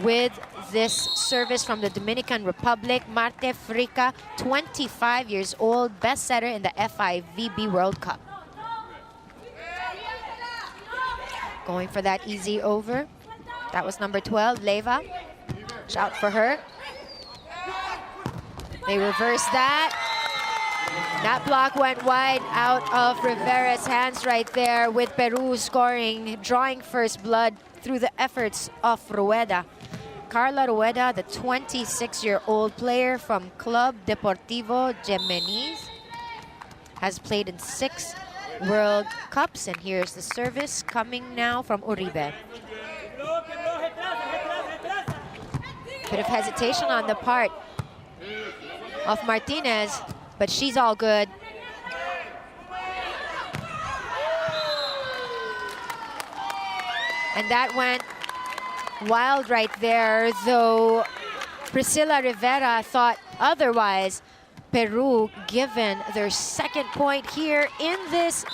with this service from the Dominican Republic. Marte Frica, 25 years old, best setter in the FIVB World Cup. Going for that easy over. That was number 12, Leyva. Shout for her. They reversed that. That block went wide out of Rivera's hands right there, with Peru scoring, drawing first blood through the efforts of Rueda. Carla Rueda, the 26-year-old player from Club Deportivo Jimenez, has played in 6 World Cups, and here's the service coming now from Uribe. Bit of hesitation on the part of Martinez, but she's all good. And that went wild right there, though Priscilla Rivera thought otherwise. Peru given their second point here in this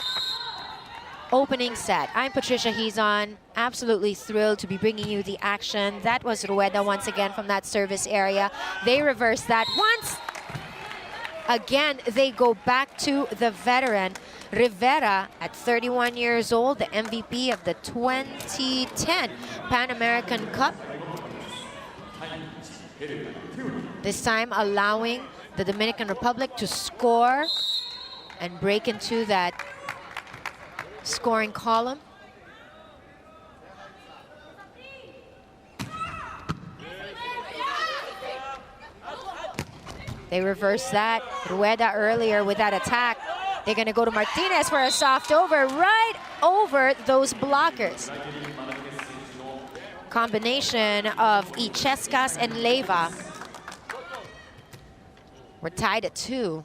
opening set. I'm Patricia Hizon, absolutely thrilled to be bringing you the action. That was Rueda once again from that service area. They reversed that once. Again, they go back to the veteran. Rivera, at 31 years old, the MVP of the 2010 Pan American Cup. This time allowing the Dominican Republic to score and break into that scoring column. They reversed that. Rueda earlier with that attack. They're going to go to Martinez for a soft over, right over those blockers. Combination of Ichescas and Leyva. We're tied at 2.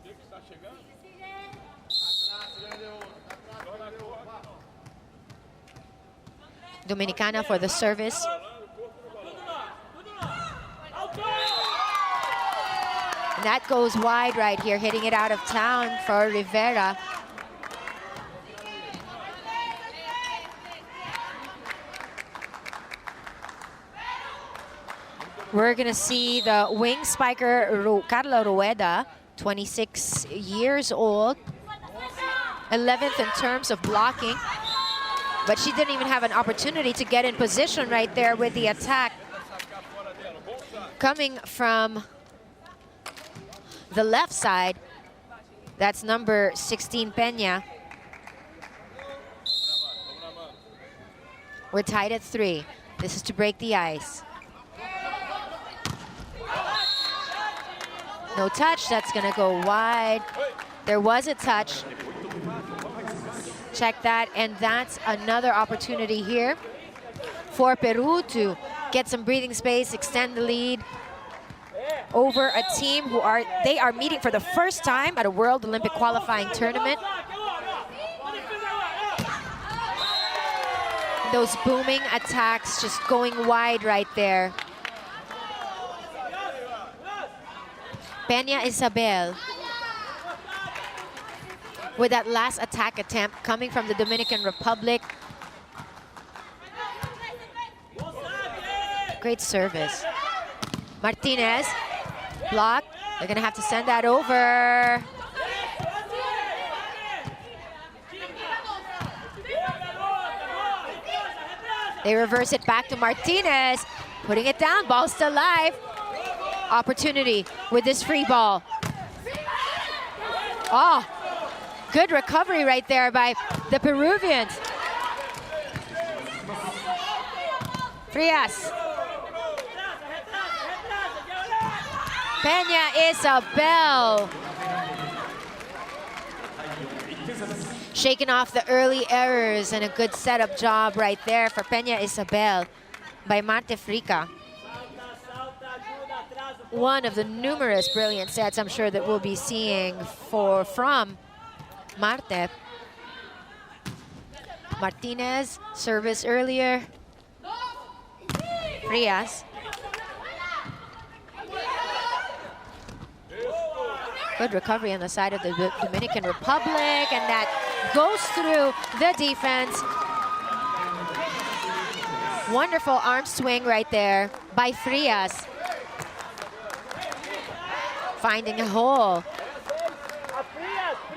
Dominicana for the service. And that goes wide right here, hitting it out of town for Rivera. We're gonna see the wing spiker, Carla Rueda, 26 years old, 11th in terms of blocking, but she didn't even have an opportunity to get in position right there with the attack. Coming from the left side, that's number 16, Peña. We're tied at 3. This is to break the ice. No touch, that's gonna go wide. There was a touch. Check that, and that's another opportunity here for Peru to get some breathing space, extend the lead over a team who are meeting for the first time at a World Olympic qualifying tournament. Those booming attacks just going wide right there. Peña Isabel with that last attack attempt coming from the Dominican Republic. Great service. Martinez, block. They're gonna have to send that over. They reverse it back to Martinez, putting it down, ball still live. Opportunity with this free ball. Oh, good recovery right there by the Peruvians. Frias. Peña Isabel. Shaking off the early errors, and a good setup job right there for Peña Isabel by Marte Frica. One of the numerous brilliant sets I'm sure that we'll be seeing from Marte. Martinez, service earlier. Frias. Good recovery on the side of the Dominican Republic, and that goes through the defense Wonderful arm swing right there by Frias. Finding a hole.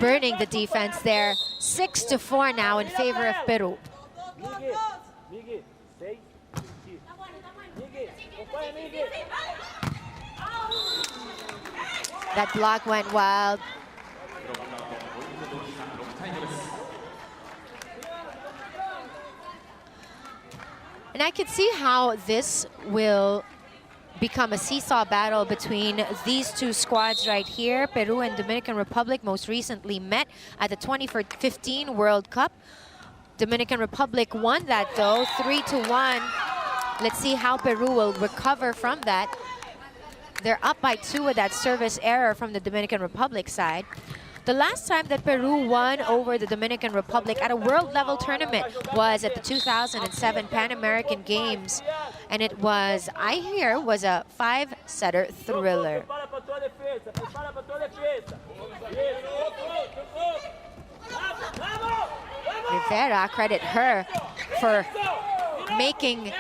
Burning the defense there. 6-4 now in favor of Peru. That block went wild. And I could see how this will become a seesaw battle between these two squads right here. Peru and Dominican Republic most recently met at the 2015 World Cup. Dominican Republic won that though, 3-1. Let's see how Peru will recover from that. They're up by 2 with that service error from the Dominican Republic side. The last time that Peru won over the Dominican Republic at a world level tournament was at the 2007 Pan American Games. And it was, I hear, was a 5-setter thriller. Rivera, credit her for making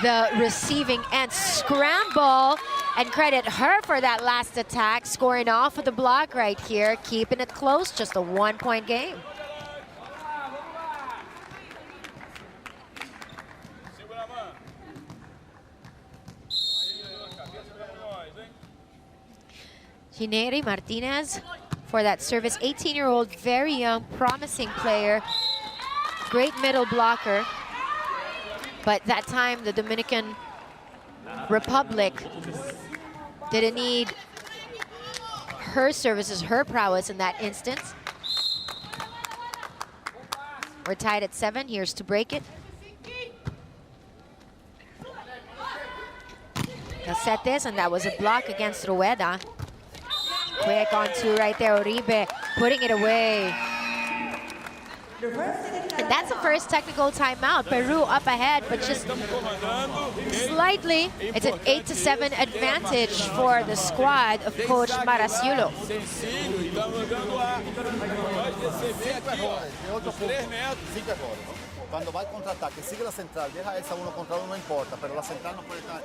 the receiving end scramble, and credit her for that last attack, scoring off of the block right here, keeping it close, just a 1-point game. Janani Martinez for that service, 18-year-old, very young, promising player, great middle blocker. But that time, the Dominican Republic didn't need her services, her prowess in that instance. We're tied at 7. Here's to break it. They'll set this, and that was a block against Rueda. Quick on 2 right there, Uribe putting it away. And that's the first technical timeout. Peru up ahead, but just slightly. It's an 8-7 advantage for the squad of Coach Maraciulo. Quando vai contra-ataque, siga a central, deja essa 1 contra 1, não importa, pero la central não pode estar.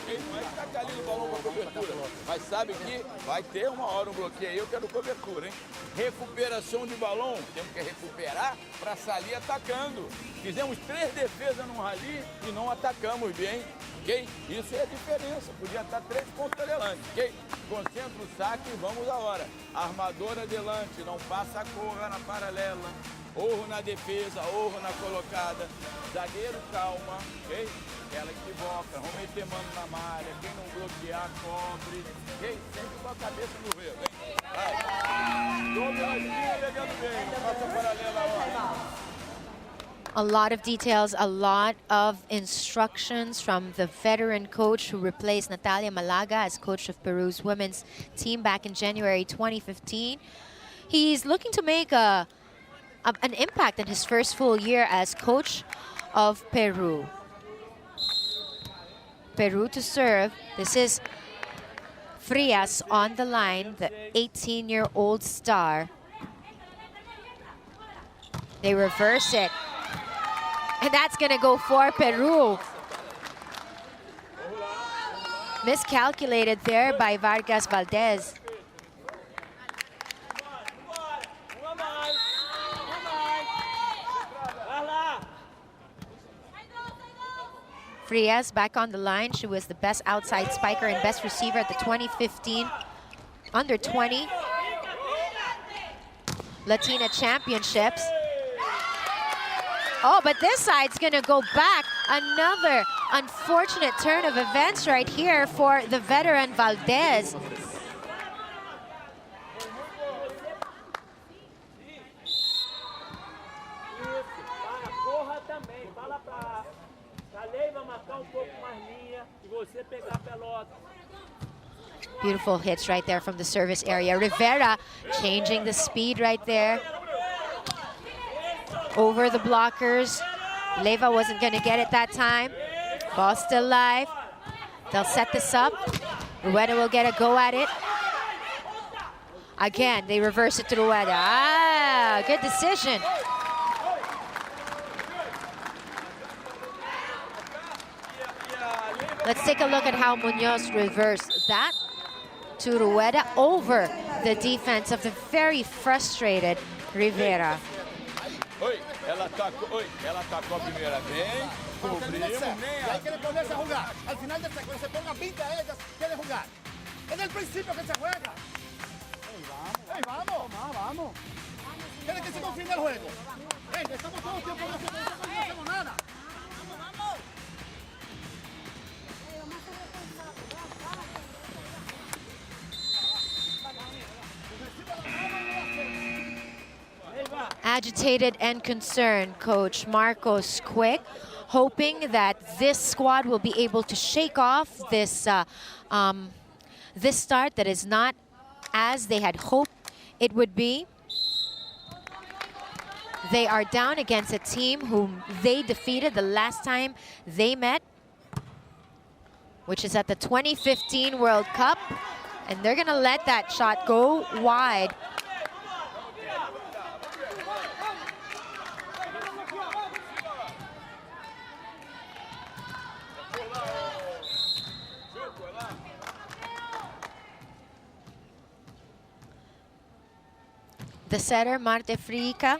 Ele não vai tacar ali no balão para cobertura, mas sabe que vai ter uma hora um bloqueio aí, eu quero cobertura, hein? Recuperação de balão, temos que recuperar para sair atacando. Fizemos 3 defesas num rally e não atacamos bem, ok? Isso é a diferença, podia estar 3 pontos adelante, ok? Concentra o saque e vamos a hora. Armador adelante, não passa a corra na paralela. Orro na defesa, orro na colocada. Zagueiro, calma, ok? Ela equivoca, vamos meter mano na malha. Quem não bloquear, cobre. Ok? Sempre com a cabeça no vento, hein? Vai. Douglas, pegando bem. Passa a paralela agora. A lot of details, a lot of instructions from the veteran coach who replaced Natalia Malaga as coach of Peru's women's team back in January 2015. He's looking to make an impact in his first full year as coach of Peru. Peru to serve. This is Frias on the line, the 18-year-old star. They reverse it. And that's gonna go for Peru. Miscalculated there by Vargas Valdez. Frias back on the line. She was the best outside spiker and best receiver at the 2015 Under-20 Latina Championships. Oh, but this side's gonna go back. Another unfortunate turn of events right here for the veteran Valdez. Beautiful hits right there from the service area. Rivera changing the speed right there. Over the blockers. Leyva wasn't going to get it that time. Ball still live. They'll set this up. Rueda will get a go at it. Again, they reverse it to Rueda. Ah, good decision. Let's take a look at how Munoz reversed that to Rueda over the defense of the very frustrated Rivera. Oi, ela atacou a primeira vez, cobrimos, Y hay que ponerse a jugar. Al final del secuencia se ponga 20 a ellas, quiere jugar. Es el principio que se juega. ¡Ey, vamos! ¡Vamos! Tiene que se confirme el juego. ¡Ey, estamos todo el tiempo no hacemos nada! ¡Vamos! Agitated and concerned, Coach Marcos Quick, hoping that this squad will be able to shake off this this start that is not as they had hoped it would be. They are down against a team whom they defeated the last time they met, which is at the 2015 World Cup, and they're gonna let that shot go wide. The setter, Marte Frica.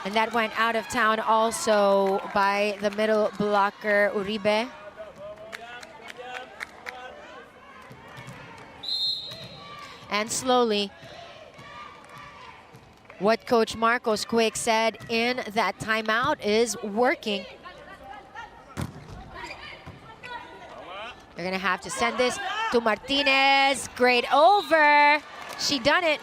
And that went out of town also by the middle blocker, Uribe. And slowly, what Coach Marcos Quick said in that timeout is working. They're gonna have to send this to Martinez. Great over. She done it.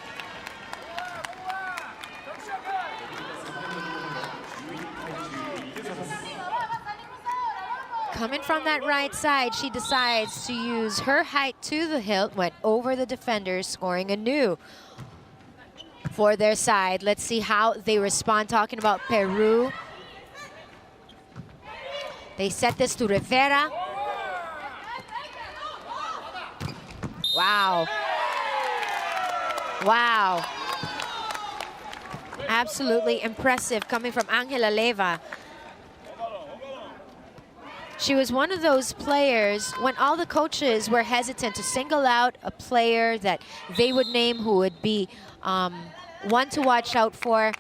Coming from that right side, she decides to use her height to the hilt, went over the defenders, scoring anew for their side. Let's see how they respond. Talking about Peru. They set this to Rivera. Wow. Wow. Absolutely impressive coming from Angela Leyva. She was one of those players when all the coaches were hesitant to single out a player that they would name who would be one to watch out for.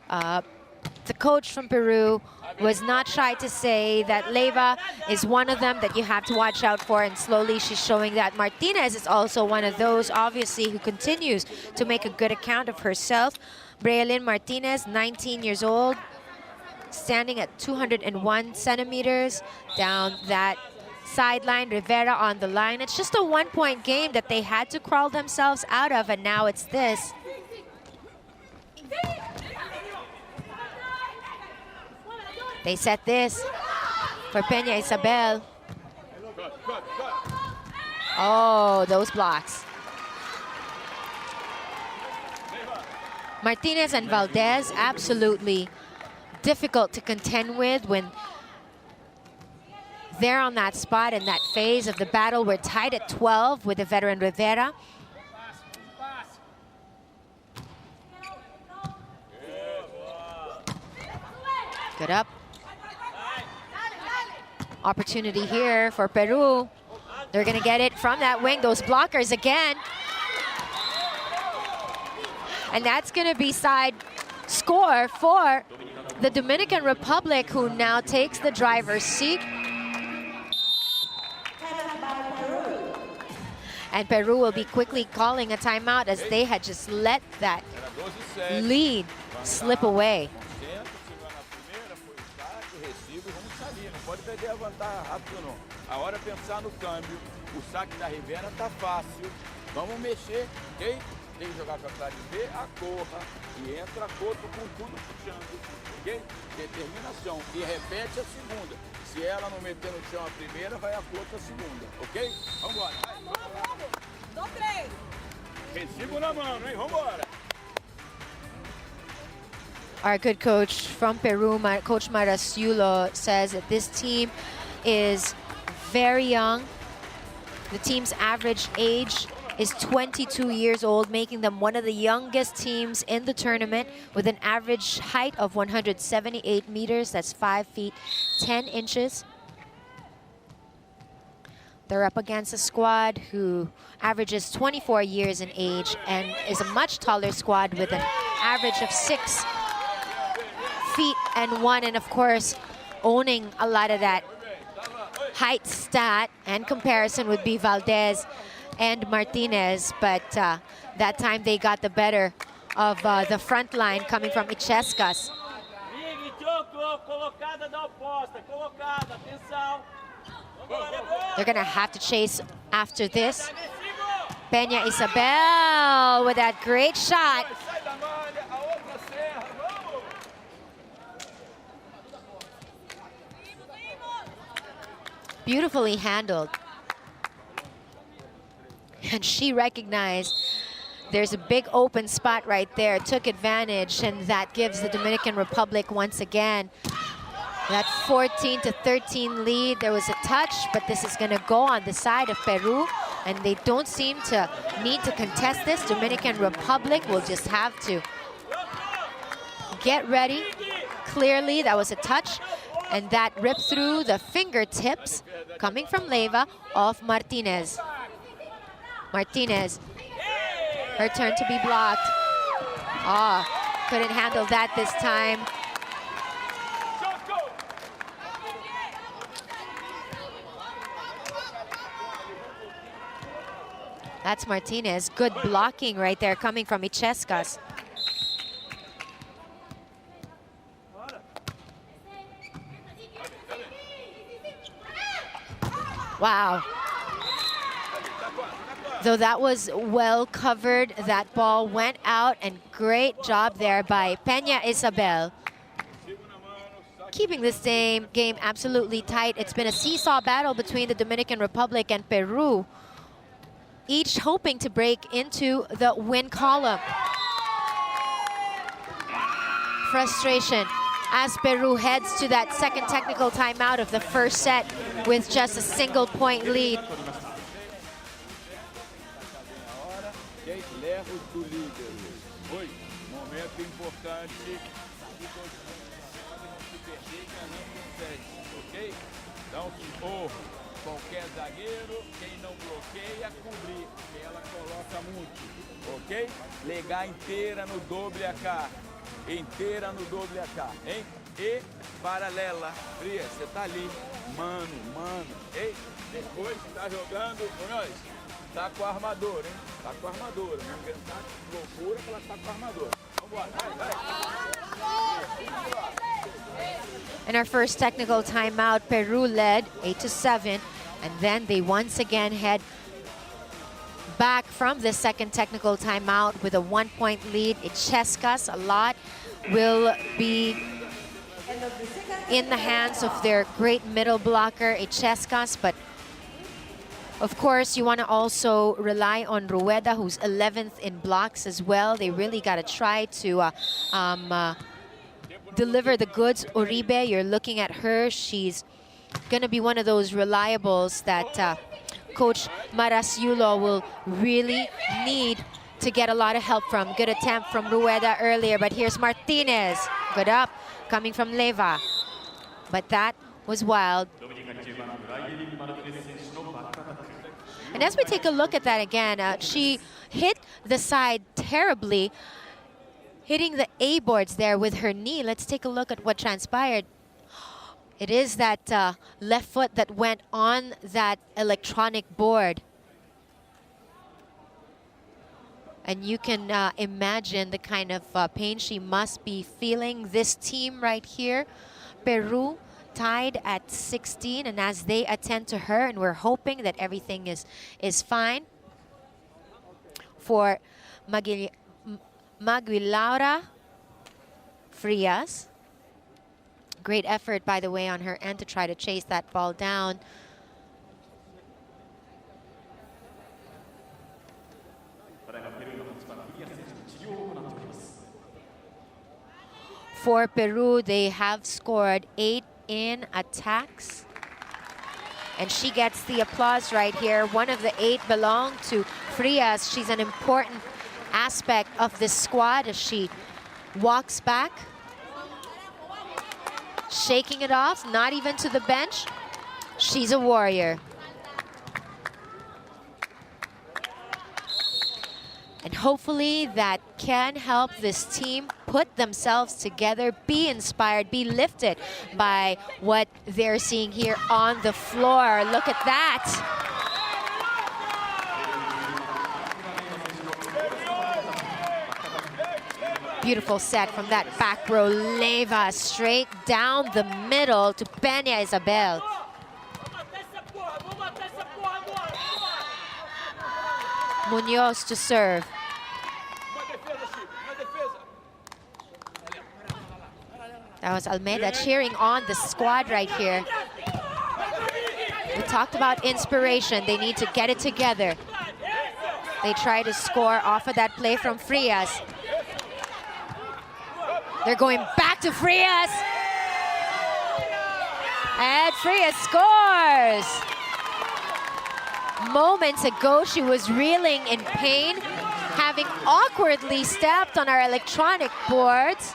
The coach from Peru was not shy to say that Leyva is one of them that you have to watch out for, and slowly she's showing that. Martinez is also one of those, obviously, who continues to make a good account of herself. Braylon Martinez, 19 years old, standing at 201 centimeters down that sideline. Rivera on the line. It's just a one-point game that they had to crawl themselves out of, and now it's this. They set this for Peña Isabel. Oh, those blocks. Martinez and Valdez, absolutely difficult to contend with when they're on that spot in that phase of the battle. We're tied at 12 with the veteran Rivera. Good up. Opportunity here for Peru. They're gonna get it from that wing. Those blockers again. And that's gonna be side score for the Dominican Republic, who now takes the driver's seat. And Peru will be quickly calling a timeout as they had just let that lead slip away. Pode perder a vantagem rápido não. A hora é pensar no câmbio. O saque da Rivera tá fácil. Vamos mexer, ok? Tem que jogar com a classe B, a corra. E entra Coto com tudo puxando, ok? Determinação. E repete a segunda. Se ela não meter no chão a primeira, vai a Coto a segunda, ok? Vambora. Vamos! Dou 3. Recibo na mão, hein? Vambora! Our good coach from Peru, Coach Marasiulo, says that this team is very young. The team's average age is 22 years old, making them one of the youngest teams in the tournament with an average height of 178 meters. That's 5 feet 10 inches. They're up against a squad who averages 24 years in age and is a much taller squad with an average of 6 feet and 1, and of course owning a lot of that height stat and comparison would be Valdez and Martinez, but that time they got the better of the front line coming from Ichescas. They're gonna have to chase after this. Peña Isabel with that great shot. Beautifully handled. And she recognized there's a big open spot right there, took advantage, and that gives the Dominican Republic once again that 14-13 lead. There was a touch, but this is gonna go on the side of Peru, and they don't seem to need to contest this. Dominican Republic will just have to get ready. Clearly, that was a touch, and that ripped through the fingertips coming from Leyva of Martinez. Martinez, her turn to be blocked. Oh, couldn't handle that this time. That's Martinez. Good blocking right there coming from Ichescas. Wow. Though that was well covered, that ball went out, and great job there by Peña Isabel. Keeping this game absolutely tight. It's been a seesaw battle between the Dominican Republic and Peru, each hoping to break into the win column. Frustration as Peru heads to that second technical timeout of the first set with just a single point lead. Qualquer zagueiro, quem não bloqueia, cobrir, que ela coloca muito, ok? Legar inteira no doble AK, inteira no doble AK, hein? E paralela, Fria, você tá ali, mano, ei? Depois tá jogando, nós, tá com a armadora, hein? Tá com a armadora, né? Porque tá loucura que ela tá com a armadora. Vambora, vai. In our first technical timeout, Peru led 8-7, and then they once again head back from the second technical timeout with a 1-point lead. Ichescas a lot will be in the hands of their great middle blocker, Ichescas, but of course, you want to also rely on Rueda, who's 11th in blocks as well. They really got to try to deliver the goods. Uribe, you're looking at her. She's going to be one of those reliables that Coach Marasiulo will really need to get a lot of help from. Good attempt from Rueda earlier, but here's Martinez. Good up, coming from Leyva. But that was wild. And as we take a look at that again, she hit the side terribly, hitting the A boards there with her knee. Let's take a look at what transpired. It is that left foot that went on that electronic board. And you can imagine the kind of pain she must be feeling. This team right here, Peru, tied at 16, and as they attend to her, and we're hoping that everything is fine for Maguilaura Frias. Great effort, by the way, on her end to try to chase that ball down. For Peru, they have scored 8 in attacks. And she gets the applause right here. One of the 8 belonged to Frias, she's an important aspect of this squad as she walks back, shaking it off, not even to the bench. She's a warrior. And hopefully that can help this team put themselves together, be inspired, be lifted by what they're seeing here on the floor. Look at that. Beautiful set from that back row. Leyva straight down the middle to Peña Isabel. Munoz to serve. That was Almeida cheering on the squad right here. We talked about inspiration. They need to get it together. They try to score off of that play from Frias. They're going back to Frias. And Frias scores. Moments ago, she was reeling in pain, having awkwardly stepped on our electronic boards.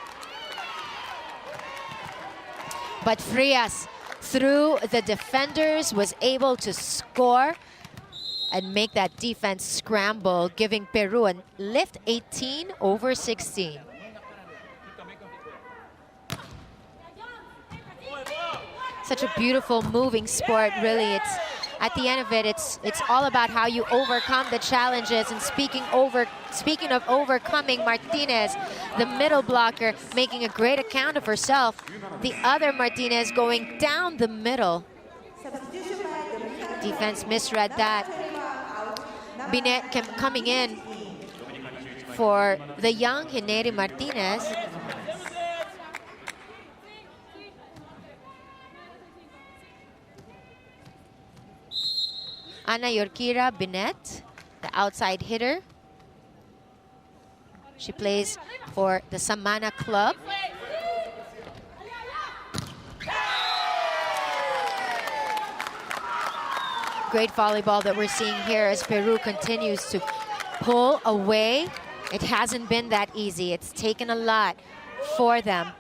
But Frias, through the defenders, was able to score and make that defense scramble, giving Peru a lift 18 over 16. Such a beautiful moving sport, really. It's at the end of it, it's all about how you overcome the challenges. And speaking of overcoming, Martinez, the middle blocker, making a great account of herself. The other Martinez going down the middle. Defense misread that. Binet coming in for the young Janani Martinez. Ana Yorkira Binet, the outside hitter. She plays for the Samana Club. Great volleyball that we're seeing here as Peru continues to pull away. It hasn't been that easy. It's taken a lot for them.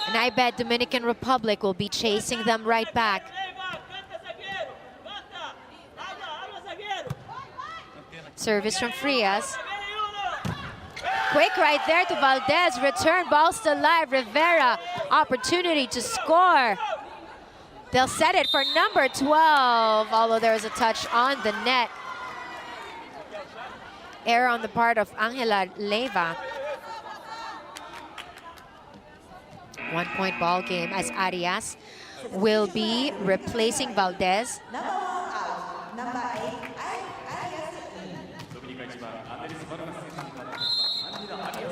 And I bet Dominican Republic will be chasing them right back. Service from Frias. Quick right there to Valdez. Return, ball still live. Rivera, opportunity to score. They'll set it for number 12, although there was a touch on the net. Error on the part of Angela Leyva. 1 point ball game as Arias will be replacing Valdez.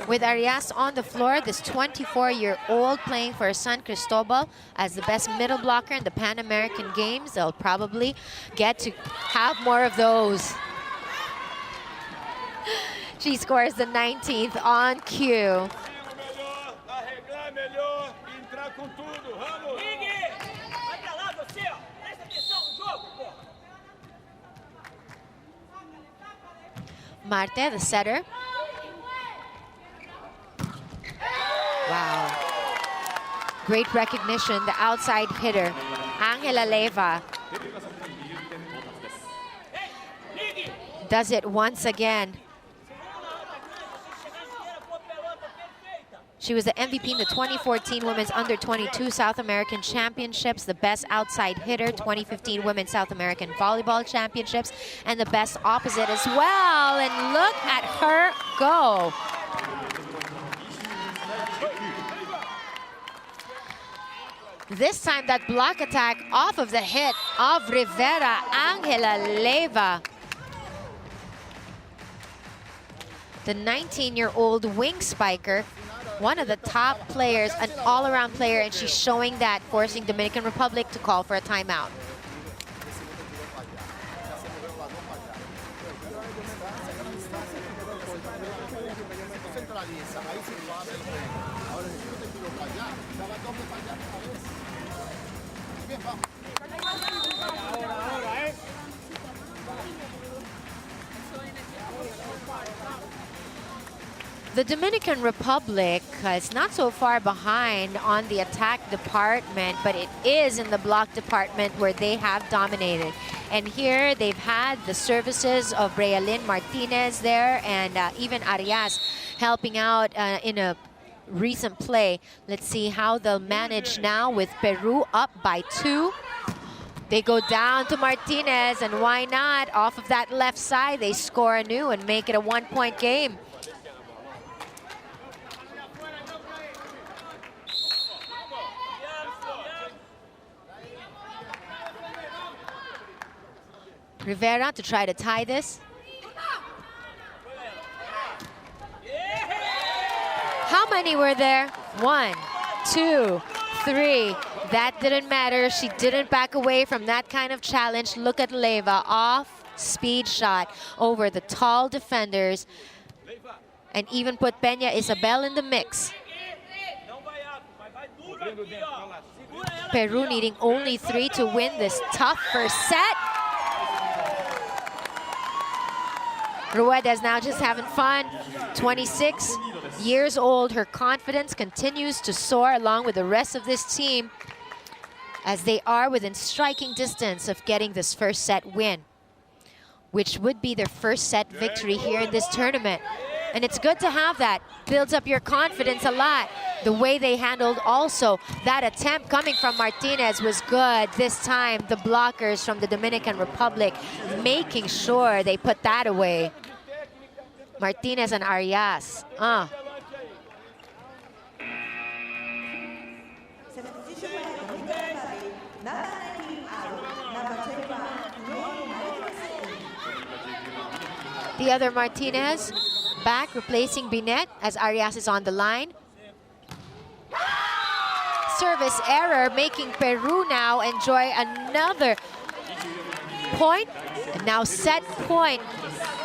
With Arias on the floor, this 24-year-old playing for San Cristobal as the best middle blocker in the Pan American Games. They'll probably get to have more of those. She scores the 19th on cue. Marte, the setter. Wow. Great recognition, the outside hitter, Angela Leyva. Does it once again. She was the MVP in the 2014 Women's Under-22 South American Championships, the best outside hitter, 2015 Women's South American Volleyball Championships, and the best opposite as well. And look at her go. This time that block attack off of the hit of Rivera, Angela Leyva. The 19-year-old wing spiker, one of the top players, an all-around player, and she's showing that, forcing Dominican Republic to call for a timeout. The Dominican Republic is not so far behind on the attack department, but it is in the block department where they have dominated. And here they've had the services of Braylon Martinez there, and even Arias helping out in a recent play. Let's see how they'll manage now with Peru up by 2. They go down to Martinez, and why not? Off of that left side, they score anew and make it a 1-point game. Rivera to try to tie this. How many were there? 1, 2, 3. That didn't matter. She didn't back away from that kind of challenge. Look at Leyva, off speed shot over the tall defenders, and even put Peña Isabel in the mix. Peru needing only 3 to win this tough first set. Rueda is now just having fun. 26 years old. Her confidence continues to soar along with the rest of this team as they are within striking distance of getting this first set win, which would be their first set victory here in this tournament. And it's good to have that. Builds up your confidence a lot. The way they handled also that attempt coming from Martinez was good. This time, the blockers from the Dominican Republic making sure they put that away. Martinez and Arias. The other Martinez back replacing Binet as Arias is on the line. Service error making Peru now enjoy another point. And now set point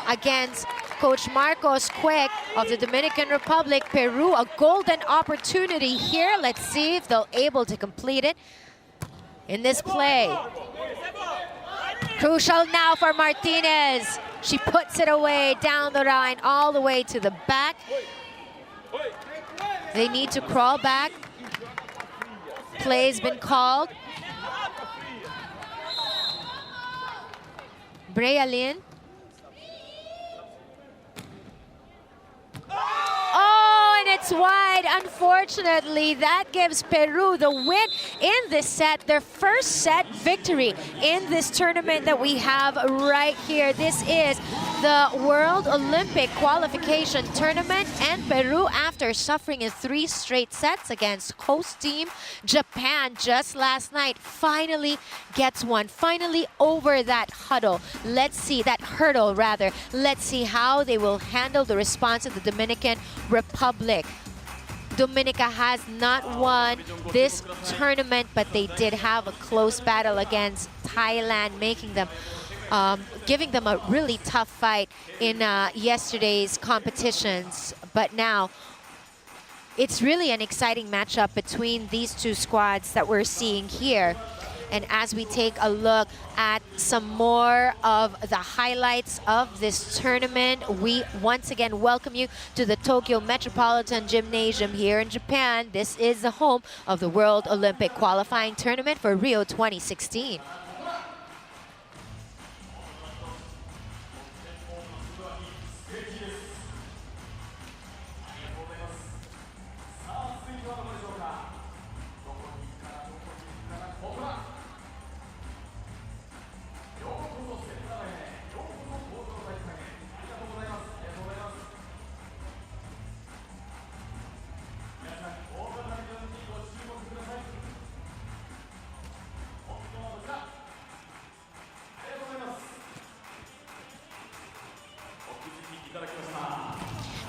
against Coach Marcos Quick of the Dominican Republic. Peru, a golden opportunity here. Let's see if they'll able to complete it in this play. Crucial now for Martinez. She puts it away down the line all the way to the back. They need to crawl back. Play's been called. Braylon. Oh, and it's wide. Unfortunately, that gives Peru the win in this set, their first set victory in this tournament that we have right here. This is the World Olympic Qualification Tournament, and Peru, after suffering in 3 straight sets against host team Japan just last night, finally gets one, finally over that hurdle. Let's see, that hurdle rather. Let's see how they will handle the response of the Dominican Republic. Dominica has not won this tournament, but they did have a close battle against Thailand, making them giving them a really tough fight in yesterday's competitions. But now it's really an exciting matchup between these two squads that we're seeing here. And as we take a look at some more of the highlights of this tournament, we once again welcome you to the Tokyo Metropolitan Gymnasium here in Japan. This is the home of the World Olympic Qualifying Tournament for Rio 2016.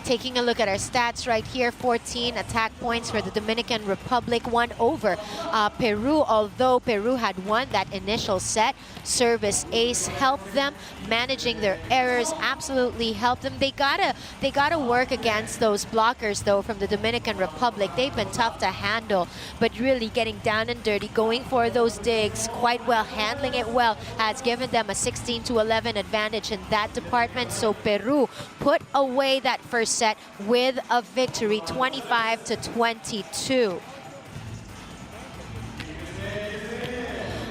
Taking a look at our stats right here, 14 attack points for the Dominican Republic, 1 over Peru. Although Peru had won that initial set, service ace helped them. Managing their errors absolutely helped them. They gotta work against those blockers though from the Dominican Republic. They've been tough to handle, but really getting down and dirty, going for those digs quite well, handling it well, has given them a 16-11 advantage in that department. So Peru put away that first set with a victory, 25-22.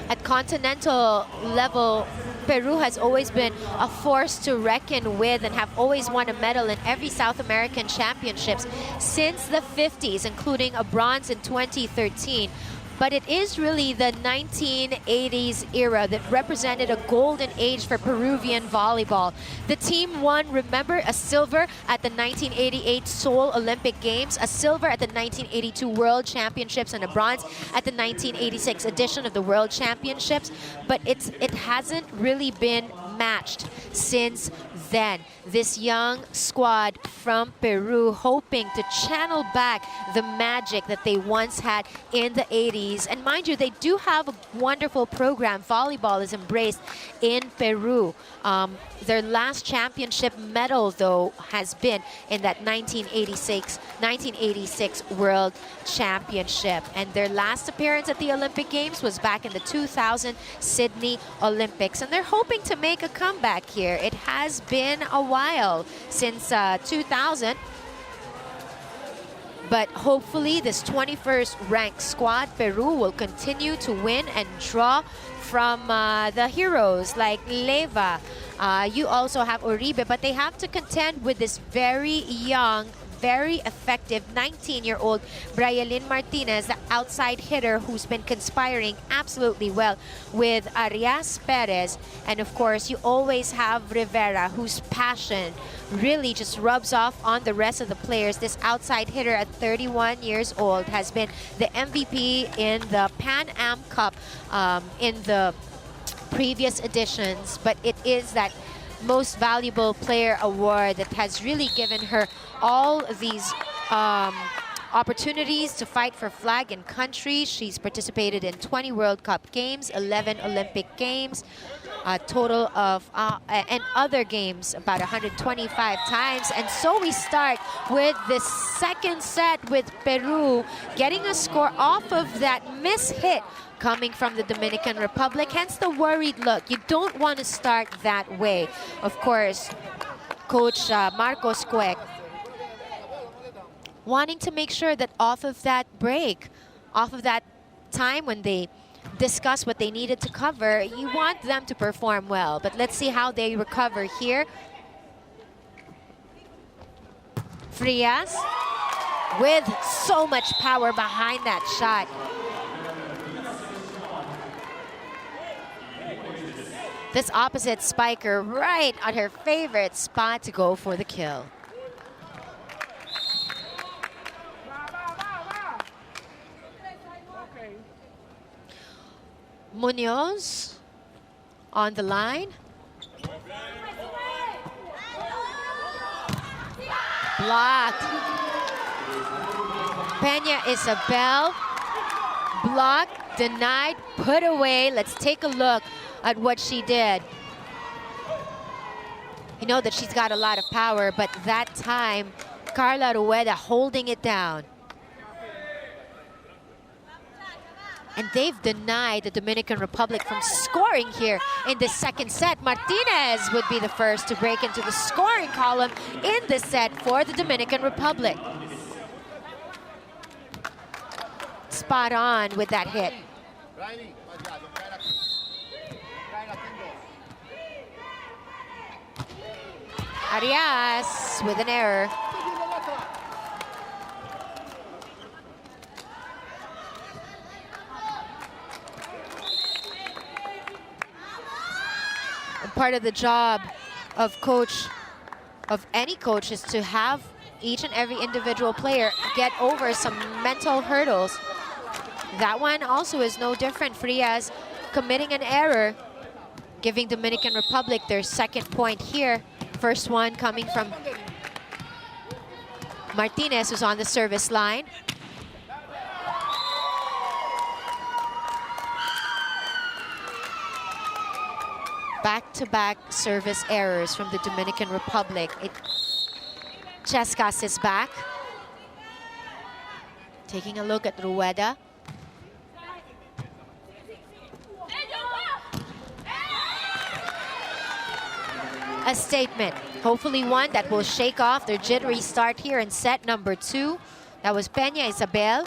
At continental level, Peru has always been a force to reckon with and have always won a medal in every South American championships since the 50s, including a bronze in 2013. But it is really the 1980s era that represented a golden age for Peruvian volleyball. The team won, remember, a silver at the 1988 Seoul Olympic Games, a silver at the 1982 World Championships, and a bronze at the 1986 edition of the World Championships. But it hasn't really been matched since then. This young squad from Peru hoping to channel back the magic that they once had in the 80s. And mind you, they do have a wonderful program. Volleyball is embraced in Peru. Their last championship medal, though, has been in that 1986 World Championship. And their last appearance at the Olympic Games was back in the 2000 Sydney Olympics. And they're hoping to make a comeback here. It has been a while since 2000. But hopefully this 21st ranked squad, Peru, will continue to win and draw from the heroes like Leyva. You also have Uribe, but they have to contend with this very young, very effective 19-year-old Braylon Martinez, the outside hitter who's been conspiring absolutely well with Arias Perez. And of course, you always have Rivera, whose passion really just rubs off on the rest of the players. This outside hitter at 31 years old has been the MVP in the Pan Am Cup in the previous editions, but it is that most valuable player award that has really given her all these opportunities to fight for flag and country. She's participated in 20 World Cup games, 11 Olympic games, a total of, and other games about 125 times. And so we start with the second set with Peru getting a score off of that miss-hit coming from the Dominican Republic, hence the worried look. You don't want to start that way. Of course, Coach Marcos Cuec wanting to make sure that off of that break, off of that time when they discuss what they needed to cover, you want them to perform well. But let's see how they recover here. Frias with so much power behind that shot. This opposite spiker right on her favorite spot to go for the kill. Munoz on the line. Blocked. Peña Isabel. Blocked, denied, put away. Let's take a look at what she did. You know that she's got a lot of power, but that time, Carla Rueda holding it down. And they've denied the Dominican Republic from scoring here in the second set. Martinez would be the first to break into the scoring column in this set for the Dominican Republic. Spot on with that hit. Arias with an error. And part of the job of any coach is to have each and every individual player get over some mental hurdles. That one also is no different. Frias committing an error, giving Dominican Republic their second point here. First one coming from Martinez, who's on the service line. Back-to-back service errors from the Dominican Republic. Chescas is back. Taking a look at Rueda. a statement. Hopefully one that will shake off their jittery start here in set number 2. That was Peña Isabel.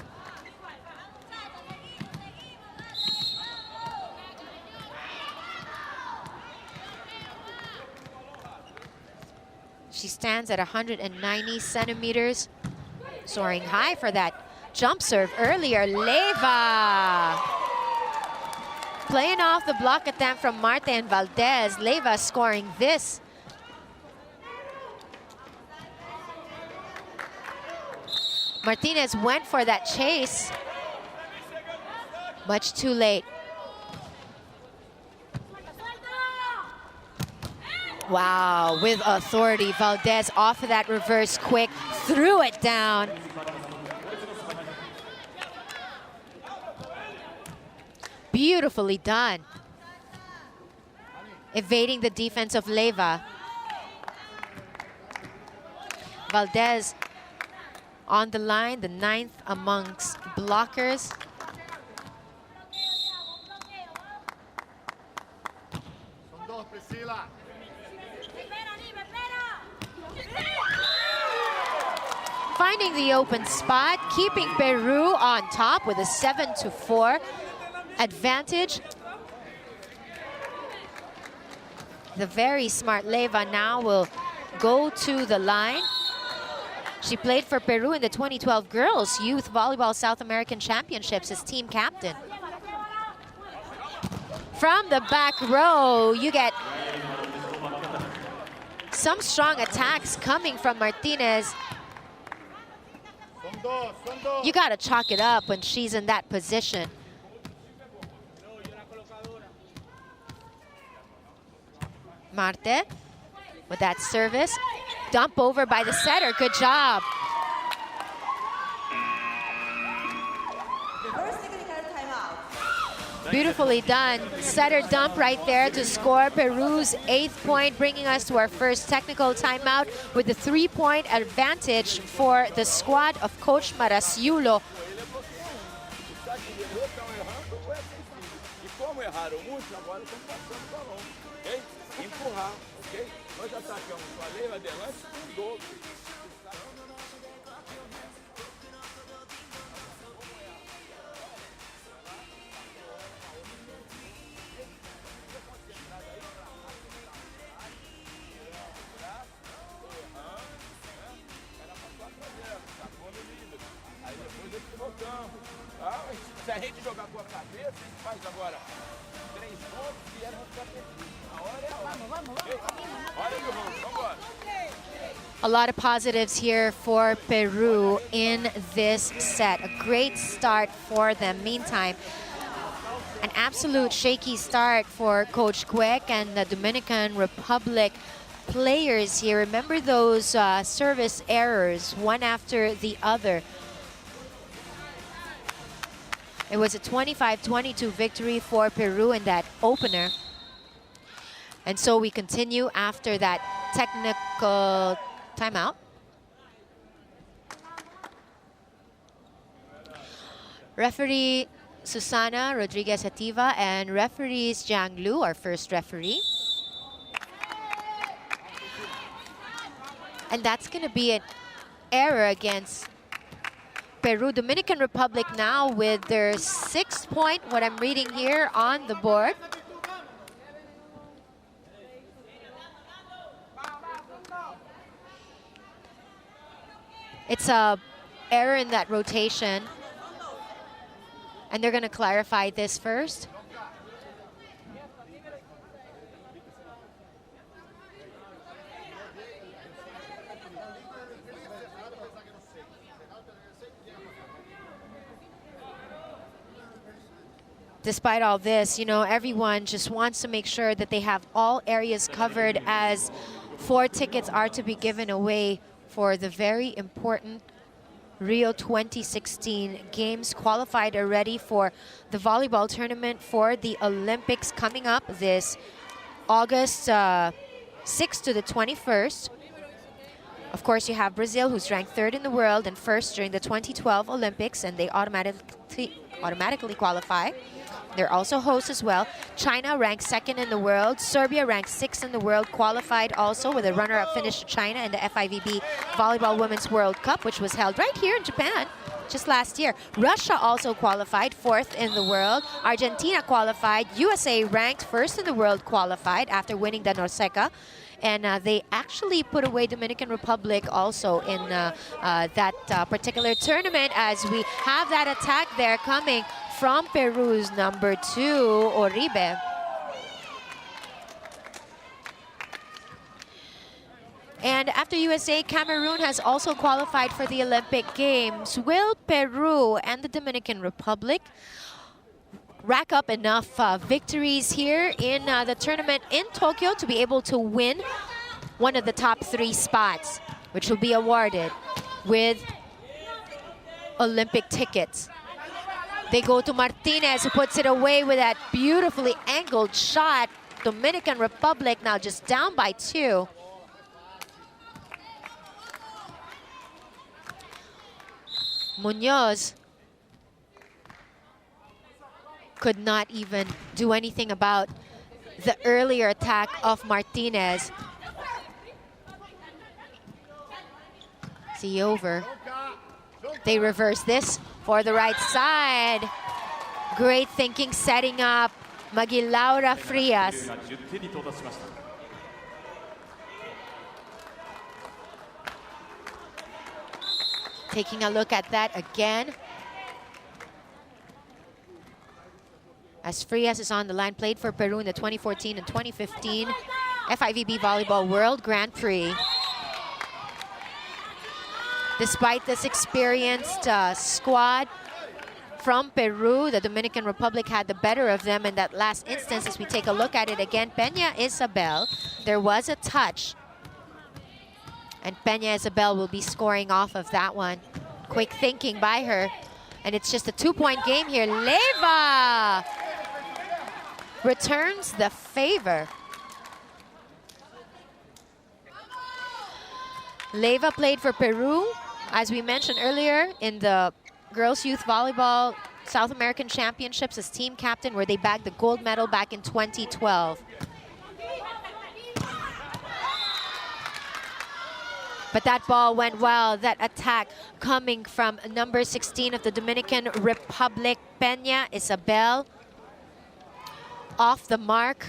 She stands at 190 centimeters, soaring high for that jump serve earlier. Leyva playing off the block attempt from Marte and Valdez. Leyva scoring this. Martinez went for that chase. Much too late. Wow, with authority, Valdez off of that reverse quick, threw it down. Beautifully done. Evading the defense of Leyva. Valdez on the line, the 9th amongst blockers. Finding the open spot, keeping Peru on top with a 7-4 advantage. The very smart Leyva now will go to the line. She played for Peru in the 2012 Girls Youth Volleyball South American Championships as team captain. From the back row, you get some strong attacks coming from Martinez. You got to chalk it up when she's in that position. Marte with that service. Dump over by the setter. Good job. Beautifully done. Setter dump right there to score Peru's 8th point, bringing us to our first technical timeout with the 3-point advantage for the squad of Coach Maraciulo. Nós atacamos com a Leyva adelante com dobro. Aí depois equivocamos. Se a gente jogar com a cabeça, a gente faz agora 3 pontos e era ficar perdido. A hora é a hora. A lot of positives here for Peru in this set. A great start for them. Meantime, an absolute shaky start for Coach Quick and the Dominican Republic players here. Remember those service errors, one after the other. It was a 25-22 victory for Peru in that opener. And so we continue after that technical timeout. Referee Susana Rodriguez Ativa and referees Jiang Lu, our first referee. And that's going to be an error against Peru. Dominican Republic now with their 6th point, what I'm reading here on the board. It's a error in that rotation. And they're going to clarify this first. Despite all this, you know, everyone just wants to make sure that they have all areas covered, as 4 tickets are to be given away for the very important Rio 2016 Games. Qualified already for the volleyball tournament for the Olympics coming up this August 6th to the 21st. Of course, you have Brazil, who's ranked 3rd in the world and 1st during the 2012 Olympics, and they automatically qualify. They're also hosts as well. China ranked 2nd in the world. Serbia ranked 6th in the world, qualified also with a runner-up finish to China in the FIVB Volleyball Women's World Cup, which was held right here in Japan just last year. Russia also qualified 4th in the world. Argentina qualified. USA ranked 1st in the world, qualified after winning the Norseca. And they actually put away Dominican Republic also in that particular tournament, as we have that attack there coming from Peru's number 2, Oribe. And after USA, Cameroon has also qualified for the Olympic Games. Will Peru and the Dominican Republic rack up enough victories here in the tournament in Tokyo to be able to win one of the top 3 spots, which will be awarded with Olympic tickets? They go to Martinez, who puts it away with that beautifully angled shot. Dominican Republic now just down by 2. Munoz could not even do anything about the earlier attack of Martinez. See over. They reverse this for the right side. Great thinking, setting up Magilaura Frias. Taking a look at that again. As Frias is on the line, played for Peru in the 2014 and 2015 FIVB Volleyball World Grand Prix. Despite this experienced squad from Peru, the Dominican Republic had the better of them in that last instance. As we take a look at it again, Peña Isabel, there was a touch. And Peña Isabel will be scoring off of that one. Quick thinking by her. And it's just a 2-point game here. Leyva returns the favor. Leyva played for Peru, as we mentioned earlier, in the Girls Youth Volleyball South American Championships as team captain, where they bagged the gold medal back in 2012. But that ball went well, that attack coming from number 16 of the Dominican Republic, Peña Isabel. Off the mark,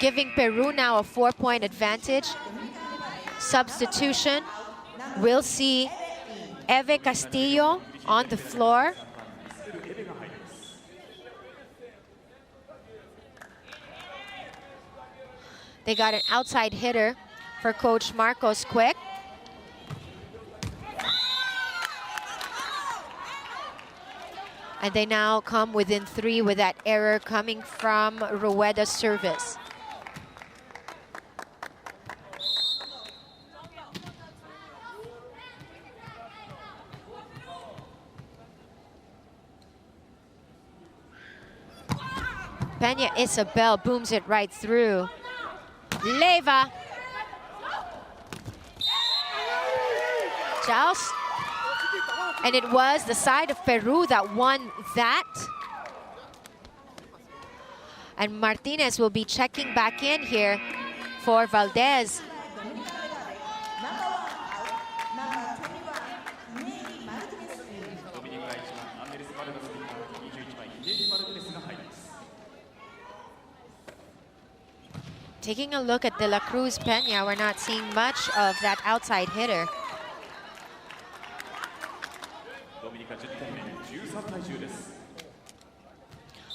giving Peru now a 4-point advantage. Substitution, we'll see Eve Castillo on the floor. They got an outside hitter for Coach Marcos Quick. And they now come within 3 with that error coming from Rueda's service. Peña Isabel booms it right through. Leyva. Joust. And it was the side of Peru that won that. And Martinez will be checking back in here for Valdez. Taking a look at De La Cruz Peña, we're not seeing much of that outside hitter.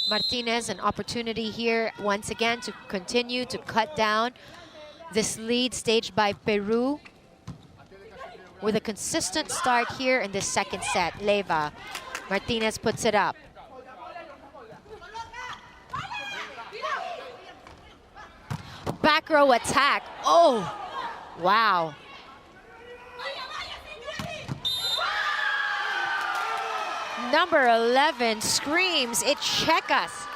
Martinez, an opportunity here once again to continue to cut down this lead staged by Peru with a consistent start here in this second set. Leyva. Martinez puts it up. Back row attack. Oh, wow. Number 11 screams, Ichecas.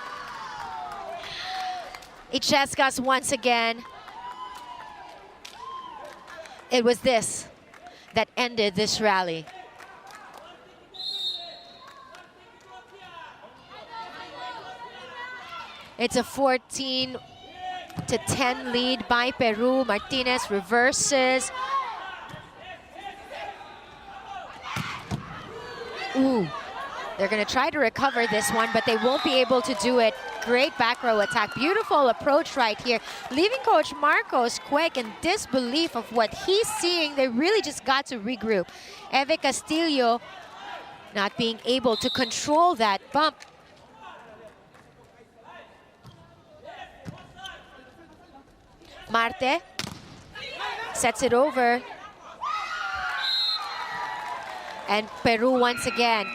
Ichecas once again. it was this that ended this rally. It's a 14-10 lead by Peru. Martinez reverses. Ooh, they're gonna try to recover this one, but they won't be able to do it. Great back row attack, beautiful approach right here. Leaving Coach Marcos quick in disbelief of what he's seeing. They really just got to regroup. Eve Castillo not being able to control that bump. Marte sets it over. And Peru once again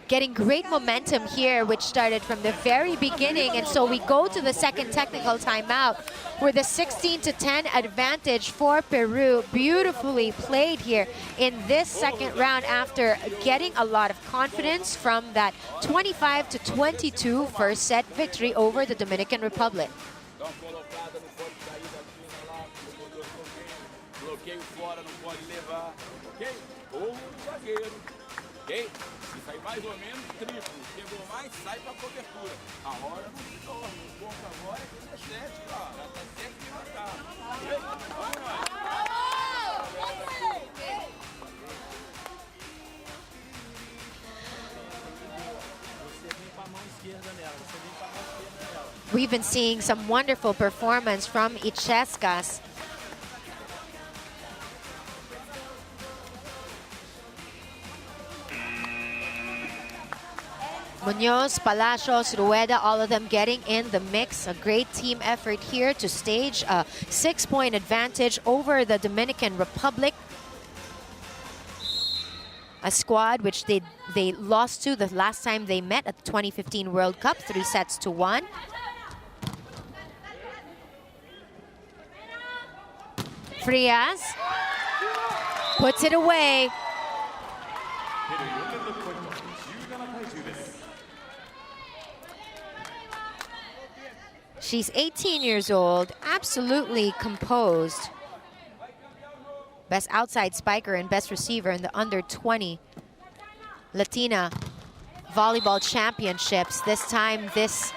getting great momentum here, which started from the very beginning. And so we go to the second technical timeout with a 16-10 advantage for Peru. Beautifully played here in this second round after getting a lot of confidence from that 25-22 first set victory over the Dominican Republic. Bloqueio fora, não pode levar, ok? Ou o zagueiro, ok? Se sair mais ou menos, triplo. Pegou mais, sai para a cobertura. A hora não se torna. O ponto agora é 17, cara. Até que matar. Vamos lá. We've been seeing some wonderful performance from Ichescas. Munoz, Palacios, Rueda, all of them getting in the mix. A great team effort here to stage a 6-point advantage over the Dominican Republic. A squad which they lost to the last time they met at the 2015 World Cup, 3-1. Frias puts it away. She's 18 years old, absolutely composed. Best outside spiker and best receiver in the under-20 Latina Volleyball Championships. This time, this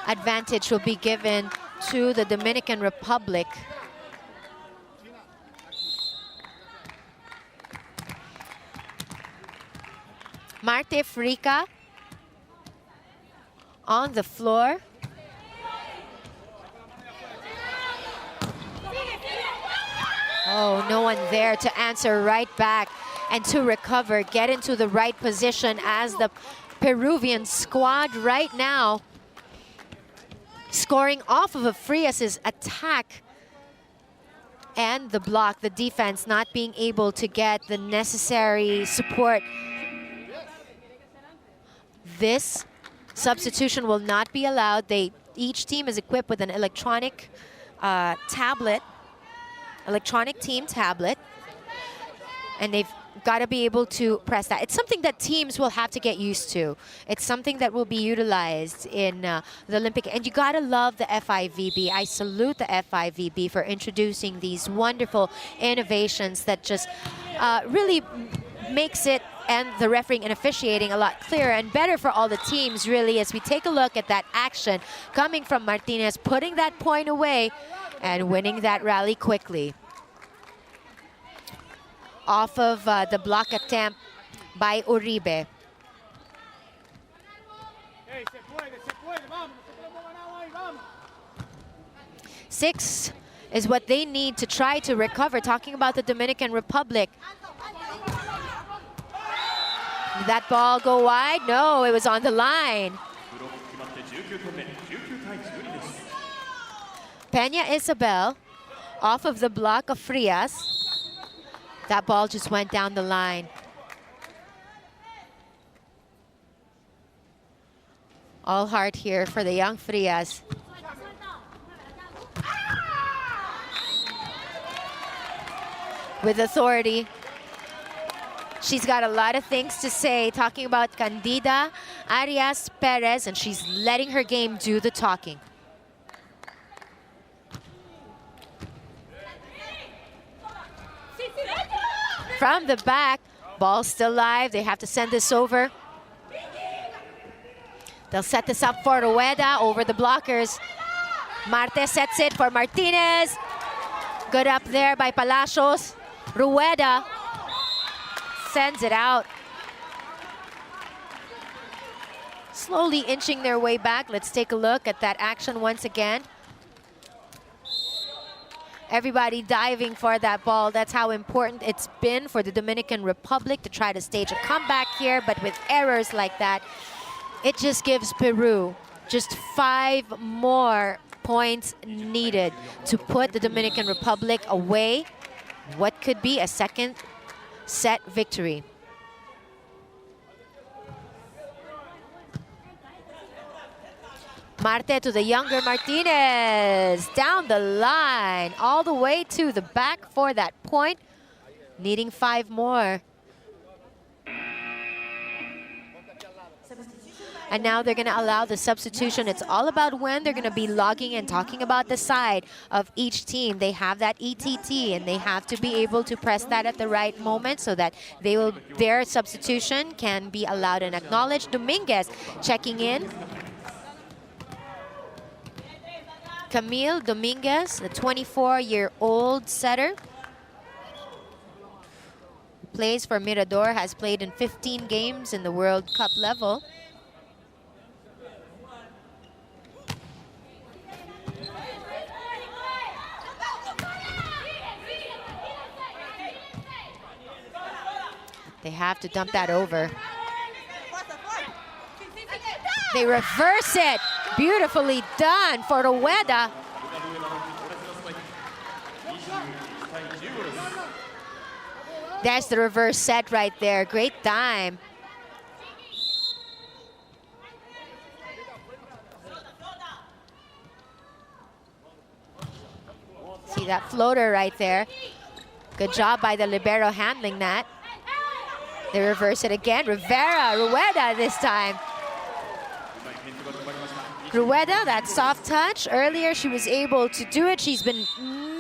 advantage will be given to the Dominican Republic. Marte Frica on the floor. Oh, no one there to answer right back and to recover, get into the right position as the Peruvian squad right now scoring off of a Frias' attack and the block, the defense not being able to get the necessary support. This substitution will not be allowed. Each team is equipped with an electronic electronic team tablet, and they've got to be able to press that. It's something that teams will have to get used to. It's something that will be utilized in the Olympic, and you got to love the FIVB. I salute the FIVB for introducing these wonderful innovations that just really makes it and the refereeing and officiating a lot clearer and better for all the teams, really, as we take a look at that action coming from Martinez, putting that point away and winning that rally quickly. Off of the block attempt by Uribe. Six is what they need to try to recover. Talking about the Dominican Republic. Did that ball go wide? No, it was on the line. Peña Isabel off of the block of Frias. That ball just went down the line. All heart here for the young Frias. With authority. She's got a lot of things to say, talking about Candida Arias Perez, and she's letting her game do the talking. from the back. Ball still live. They have to send this over. They'll set this up for Rueda over the blockers. Marte sets it for Martinez. Good up there by Palacios. Rueda sends it out. Slowly inching their way back. Let's take a look at that action once again. Everybody diving for that ball. That's how important it's been for the Dominican Republic to try to stage a comeback here. But with errors like that, it just gives Peru just 5 more points needed to put the Dominican Republic away what could be a second set victory. Marte to the younger Martinez, down the line, all the way to the back for that point, needing 5 more. And now they're gonna allow the substitution. It's all about when they're gonna be logging and talking about the side of each team. They have that ETT and they have to be able to press that at the right moment so that their substitution can be allowed and acknowledged. Dominguez checking in. Camille Dominguez, the 24-year-old setter. Plays for Mirador, has played in 15 games in the World Cup level. They have to dump that over. They reverse it. Beautifully done for Rueda. That's the reverse set right there. Great time. See that floater right there. Good job by the libero handling that. They reverse it again. Rueda this time. Rueda, that soft touch. Earlier, she was able to do it. She's been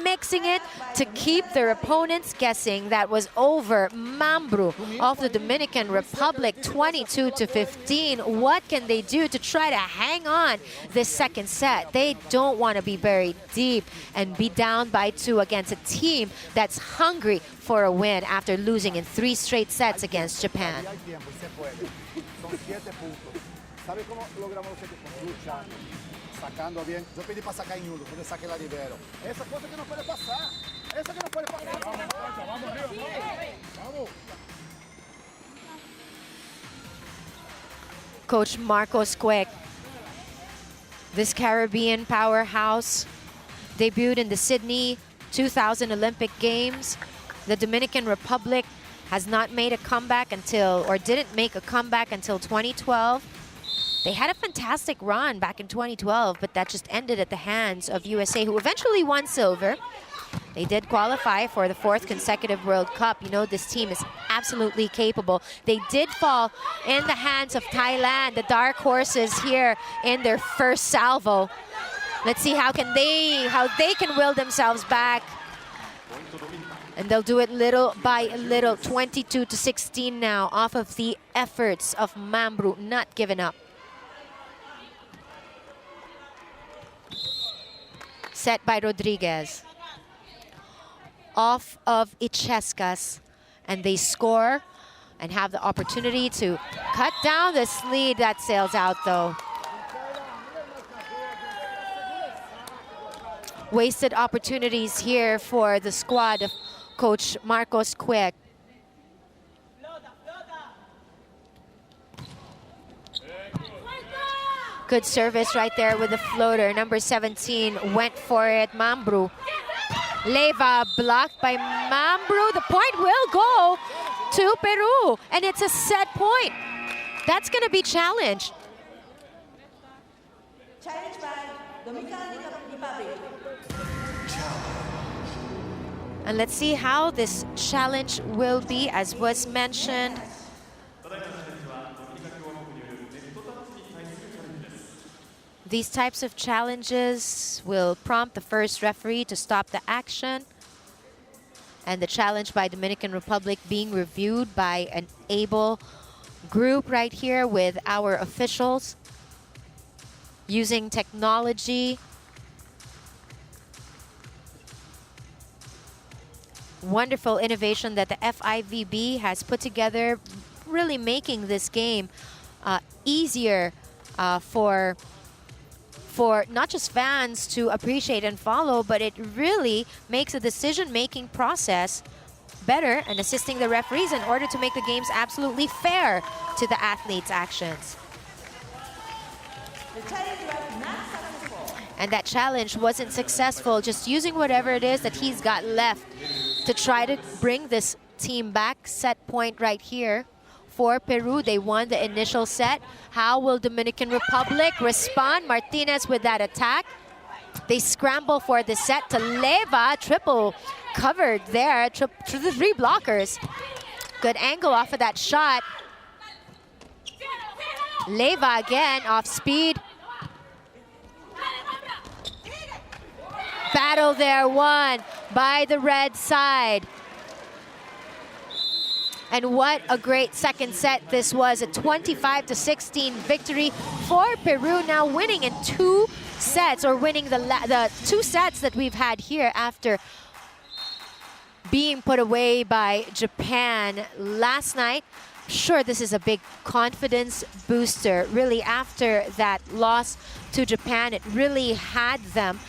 mixing it to keep their opponents guessing. That was over Mambru of the Dominican Republic, 22-15. What can they do to try to hang on this second set? They don't want to be buried deep and be down by 2 against a team that's hungry for a win after losing in 3 straight sets against Japan. ¿Sabe cómo logramos los equipos? Luchando, sacando bien. Yo pedí para sacar en uno, porque saque la libero. Esa cosa que no puede pasar. Esa que no puede pasar. Vamos arriba, vamos. Coach Marcos Quick, this Caribbean powerhouse, debuted in the Sydney 2000 Olympic Games. The Dominican Republic has not made a comeback until, or didn't make a comeback until 2012. They had a fantastic run back in 2012, but that just ended at the hands of USA, who eventually won silver. They did qualify for the 4th consecutive World Cup. You know, this team is absolutely capable. They did fall in the hands of Thailand, the dark horses here in their first salvo. Let's see how they can will themselves back. And they'll do it little by little, 22-16 now, off of the efforts of Mambru, not giving up. Set by Rodriguez. Off of Ichescas, and they score and have the opportunity to cut down this lead. That sails out though. Wasted opportunities here for the squad of Coach Marcos Quick. Good service right there with the floater. Number 17 went for it, Mambru. Leyva blocked by Mambru. The point will go to Peru, and it's a set point. That's going to be challenged. Challenge by Dominican Republic. And let's see how this challenge will be, as was mentioned. These types of challenges will prompt the first referee to stop the action. And the challenge by Dominican Republic being reviewed by an able group right here with our officials using technology. Wonderful innovation that the FIVB has put together, really making this game easier for not just fans to appreciate and follow, but it really makes the decision-making process better and assisting the referees in order to make the games absolutely fair to the athletes' actions. And that challenge wasn't successful, just using whatever it is that he's got left to try to bring this team back. Set point right here for Peru. They won the initial set. How will Dominican Republic respond? Martinez with that attack. They scramble for the set to Leyva. Triple covered there through the 3 blockers. Good angle off of that shot. Leyva again off speed. Battle there won by the red side. And what a great second set this was. A 25-16 victory for Peru, now winning in 2 sets, or winning the 2 sets that we've had here after being put away by Japan last night. Sure, this is a big confidence booster. Really, after that loss to Japan, it really had them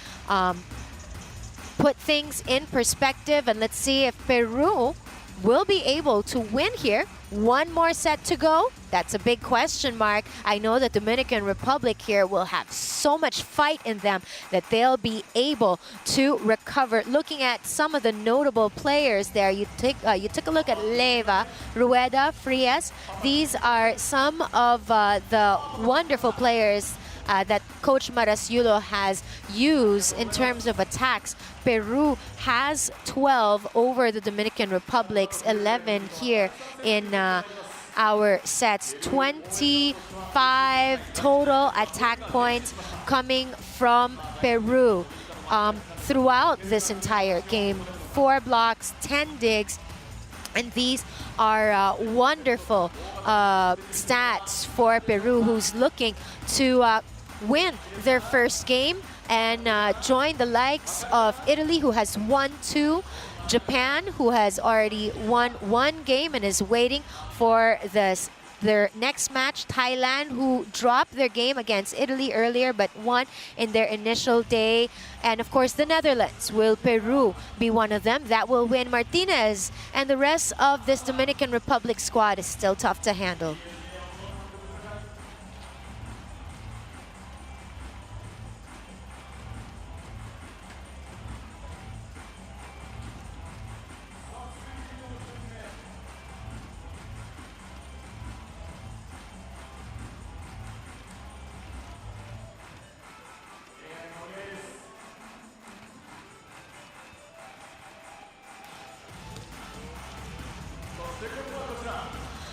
put things in perspective. And let's see if Peru will be able to win here. 1 more set to go. That's a big question mark. I know that Dominican Republic here will have so much fight in them that they'll be able to recover. Looking at some of the notable players there, you took a look at Leyva, Rueda, Frias. These are some of the wonderful players that Coach Marasiulo has used in terms of attacks. Peru has 12 over the Dominican Republic's 11 here in our sets. 25 total attack points coming from Peru throughout this entire game. 4 blocks, 10 digs, and these are wonderful stats for Peru, who's looking to win their first game and join the likes of Italy, who has won 2, Japan, who has already won 1 game and is waiting for their next match, Thailand, who dropped their game against Italy earlier but won in their initial day, and of course the Netherlands. Will Peru be one of them? That will win. Martinez and the rest of this Dominican Republic squad is still tough to handle.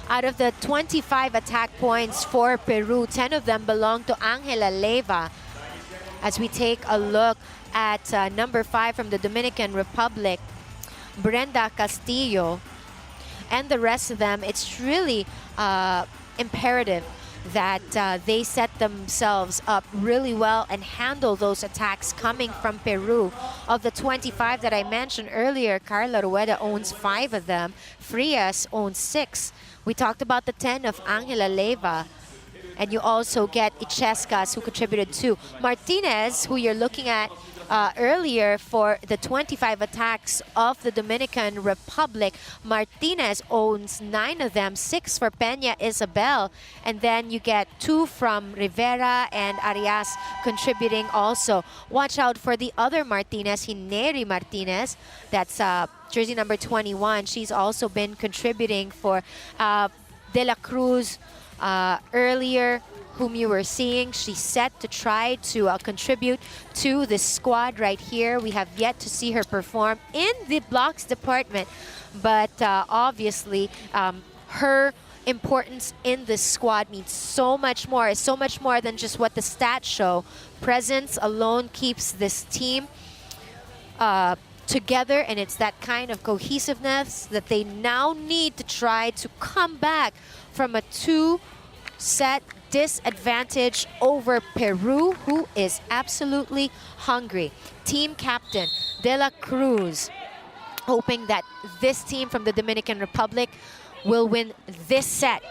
Out of the 25 attack points for Peru, 10 of them belong to Angela Leyva. As we take a look at number 5 from the Dominican Republic, Brenda Castillo, and the rest of them, it's really imperative that they set themselves up really well and handle those attacks coming from Peru. Of the 25 that I mentioned earlier, Carla Rueda owns 5 of them. Frias owns 6. We talked about the 10 of Angela Leyva. And you also get Ichescas, who contributed 2. Martinez, who you're looking at earlier for the 25 attacks of the Dominican Republic. Martinez owns 9 of them, 6 for Peña Isabel. And then you get 2 from Rivera and Arias contributing also. Watch out for the other Martinez, Hineri Martinez. That's jersey number 21. She's also been contributing for De La Cruz earlier, whom you were seeing. She's set to try to contribute to this squad right here. We have yet to see her perform in the blocks department, but obviously her importance in this squad means so much more. It's so much more than just what the stats show. Presence alone keeps this team together, and it's that kind of cohesiveness that they now need to try to come back from a 2-set disadvantage over Peru, who is absolutely hungry. Team captain De La Cruz hoping that this team from the Dominican Republic will win this set.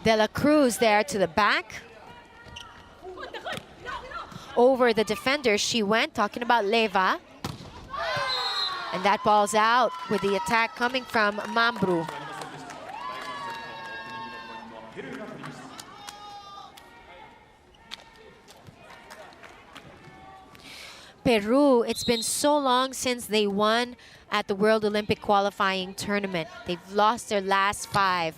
De La Cruz there to the back. Over the defender she went, talking about Leyva. And that ball's out with the attack coming from Mambru. Peru, it's been so long since they won at the World Olympic qualifying tournament. They've lost their last 5.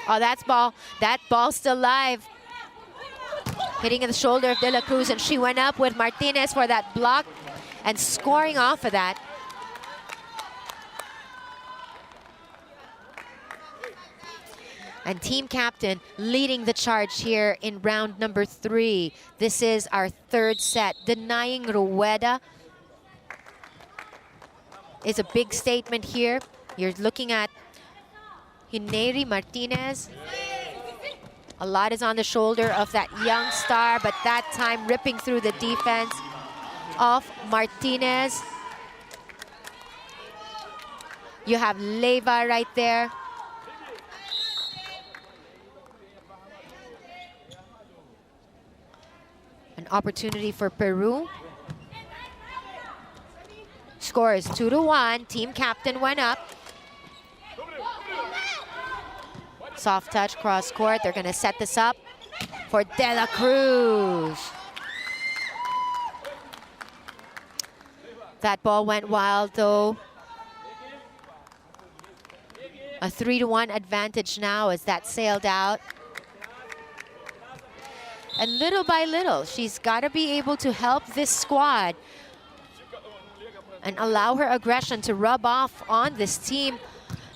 Oh, that ball's still live. Hitting in the shoulder of De La Cruz, and she went up with Martinez for that block and scoring off of that. And team captain leading the charge here in round number 3. This is our 3rd set. Denying Rueda is a big statement here. You're looking at Janani Martinez. A lot is on the shoulder of that young star, but that time ripping through the defense of Martinez. You have Leyva right there. An opportunity for Peru. Score is 2-1. Team captain went up. Soft touch, cross court. They're going to set this up for De La Cruz. That ball went wild, though. A 3-1 advantage now as that sailed out. And little by little, she's got to be able to help this squad and allow her aggression to rub off on this team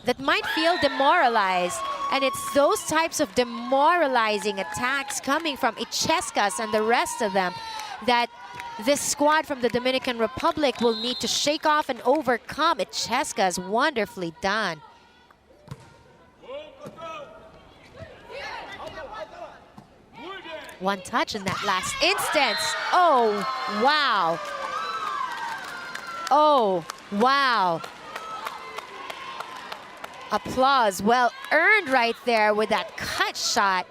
that might feel demoralized. And it's those types of demoralizing attacks coming from Ichescas and the rest of them that this squad from the Dominican Republic will need to shake off and overcome. Ichescas, wonderfully done. One touch in that last instance. Oh, wow. Oh, wow. Applause well earned right there with that cut shot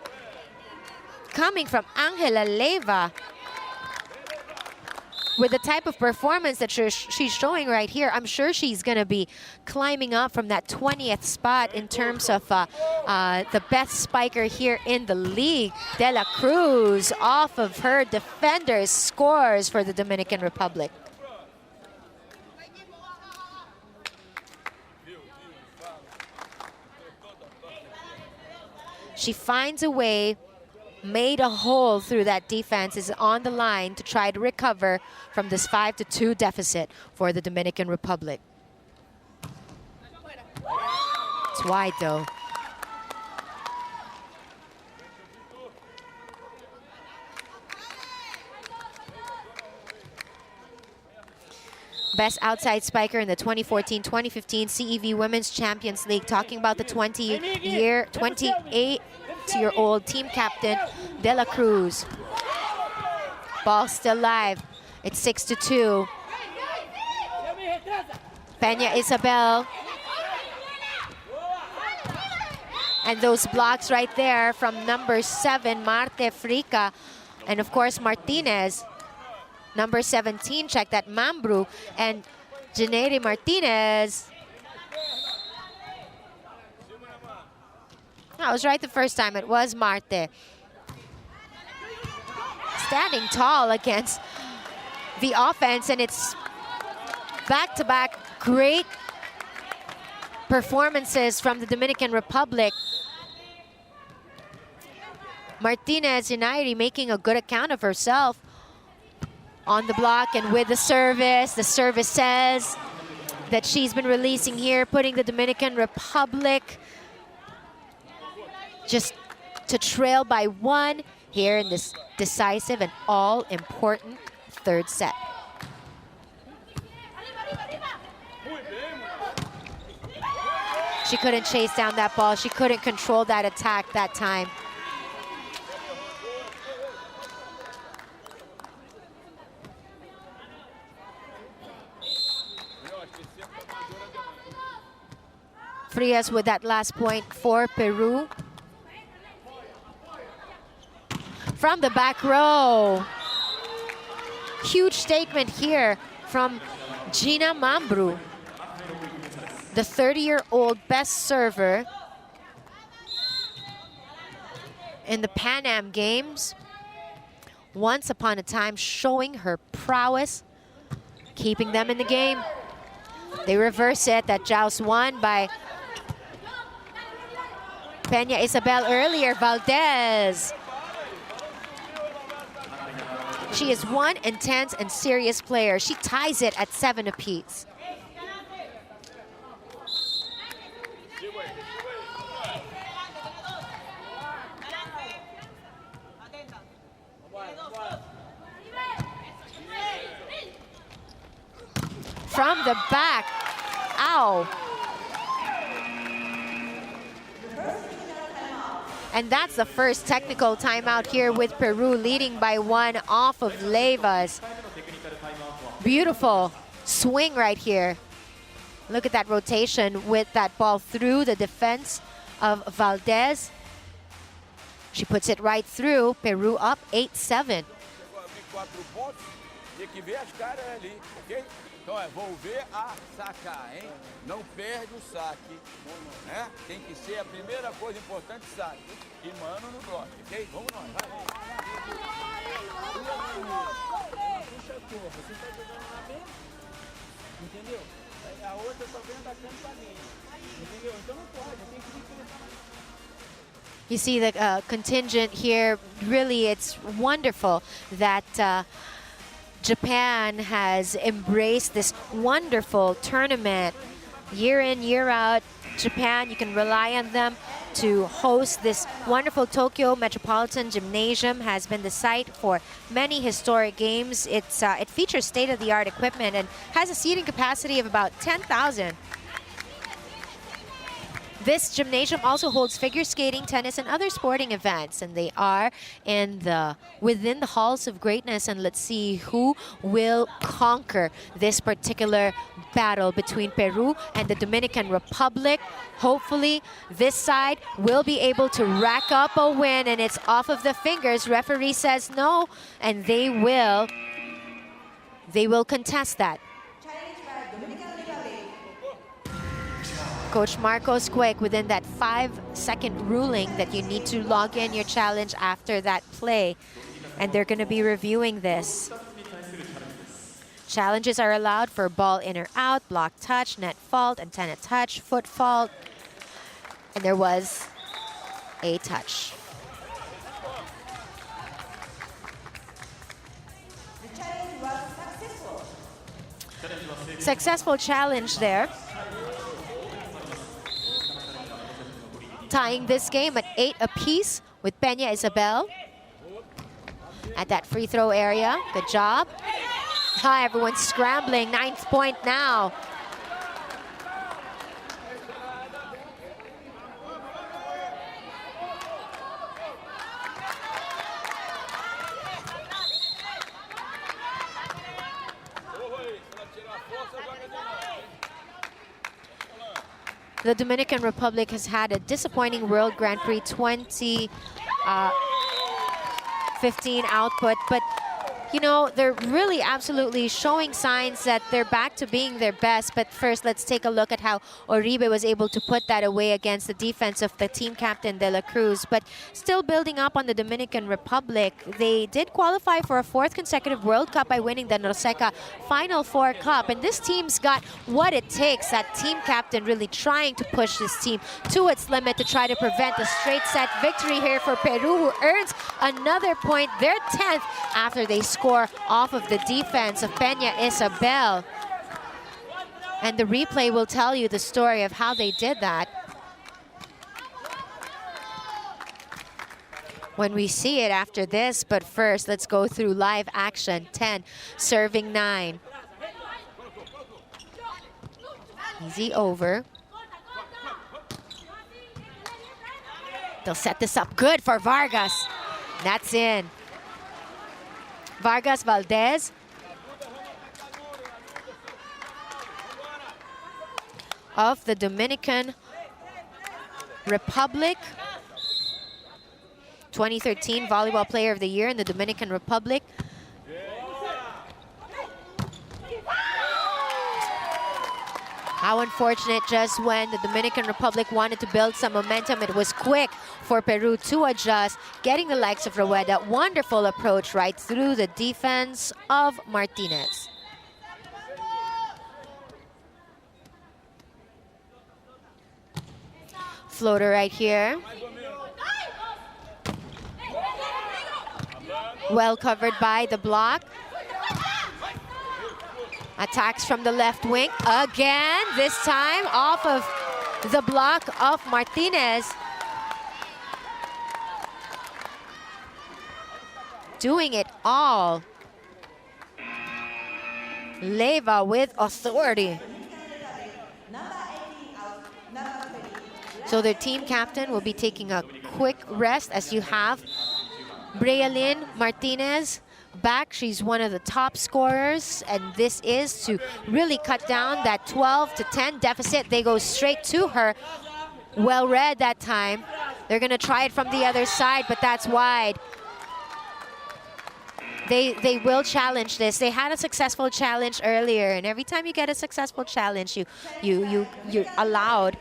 coming from Angela Leyva. With the type of performance that she's showing right here, I'm sure she's going to be climbing up from that 20th spot in terms of the best spiker here in the league. De La Cruz, off of her defenders, scores for the Dominican Republic. She finds a way, made a hole through that defense, is on the line to try to recover from this 5-2 deficit for the Dominican Republic. It's wide though. Best outside spiker in the 2014-2015 CEV Women's Champions League. Talking about the 28-year-old team captain, De La Cruz. Ball still live. It's 6-2. Peña Isabel. And those blocks right there from number 7, Marte Frica. And of course, Martinez. Number 17, check that, Mambru. And Janani Martinez. I was right the first time. It was Marte. Standing tall against the offense, and it's back-to-back great performances from the Dominican Republic. Martinez Janani making a good account of herself on the block and with the service. The service says that she's been releasing here, putting the Dominican Republic just to trail by 1 here in this decisive and all-important third set. She couldn't chase down that ball. She couldn't control that attack that time. Frias with that last point for Peru. From the back row. Huge statement here from Gina Mambru, the 30-year-old best server in the Pan Am Games. Once upon a time showing her prowess, keeping them in the game. They reverse it. That joust won by Peña Isabel earlier. Valdez. She is one intense and serious player. She ties it at 7 apiece. From the back. Ow. And that's the first technical timeout here with Peru leading by 1 off of Leyva's. Beautiful swing right here. Look at that rotation with that ball through the defense of Valdez. She puts it right through. Peru up 8-7. Então volver a sacar, hein? Não perde o saque, né? Tem que ser a primeira coisa importante, saque. E mano no bloco, ok? Vamos nós, vai. Puxa a curva, você está jogando lá mesmo, entendeu? A outra só vem atacando para mim, entendeu? Então não pode, tem que vir. You see the contingent here. Really, it's wonderful that Japan has embraced this wonderful tournament. Year in, year out, Japan, you can rely on them to host this wonderful Tokyo Metropolitan Gymnasium. Has been the site for many historic games. It features state-of-the-art equipment and has a seating capacity of about 10,000. This gymnasium also holds figure skating, tennis, and other sporting events, and they are within the halls of greatness. And let's see who will conquer this particular battle between Peru and the Dominican Republic. Hopefully, this side will be able to rack up a win, and it's off of the fingers. Referee says no, and they will contest that. Coach Marcos Quake within that 5-second ruling that you need to log in your challenge after that play. And they're going to be reviewing this. Challenges are allowed for ball in or out, block touch, net fault, antenna touch, foot fault. And there was a touch. The challenge was successful. Successful challenge there. Tying this game at 8 apiece with Peña Isabel at that free throw area. Good job. Hi, everyone's scrambling. 9th point now. The Dominican Republic has had a disappointing World Grand Prix 2015 output, but you know, they're really absolutely showing signs that they're back to being their best. But first, let's take a look at how Oribe was able to put that away against the defense of the team captain, De La Cruz. But still building up on the Dominican Republic, they did qualify for a 4th consecutive World Cup by winning the Norseca Final Four Cup. And this team's got what it takes. That team captain really trying to push this team to its limit to try to prevent a straight set victory here for Peru, who earns another point, their 10th, after they score off of the defense of Peña Isabel. And the replay will tell you the story of how they did that. when we see it after this. But first, let's go through live action. 10, serving 9. Easy over. They'll set this up good for Vargas. That's in. Vargas Valdez. Of the Dominican Republic. 2013 Volleyball Player of the Year in the Dominican Republic. How unfortunate, just when the Dominican Republic wanted to build some momentum, it was quick for Peru to adjust, getting the likes of Rueda. Wonderful approach right through the defense of Martinez. Floater right here. Well covered by the block. Attacks from the left wing again, this time off of the block of Martinez. Doing it all. Leyva with authority. So their team captain will be taking a quick rest, as you have Braylon Martinez back. She's one of the top scorers, and this is to really cut down that 12-10 deficit. They go straight to her. Well read that time. They're gonna try it from the other side, but that's wide. They will challenge this. They had a successful challenge earlier, and every time you get a successful challenge, you're allowed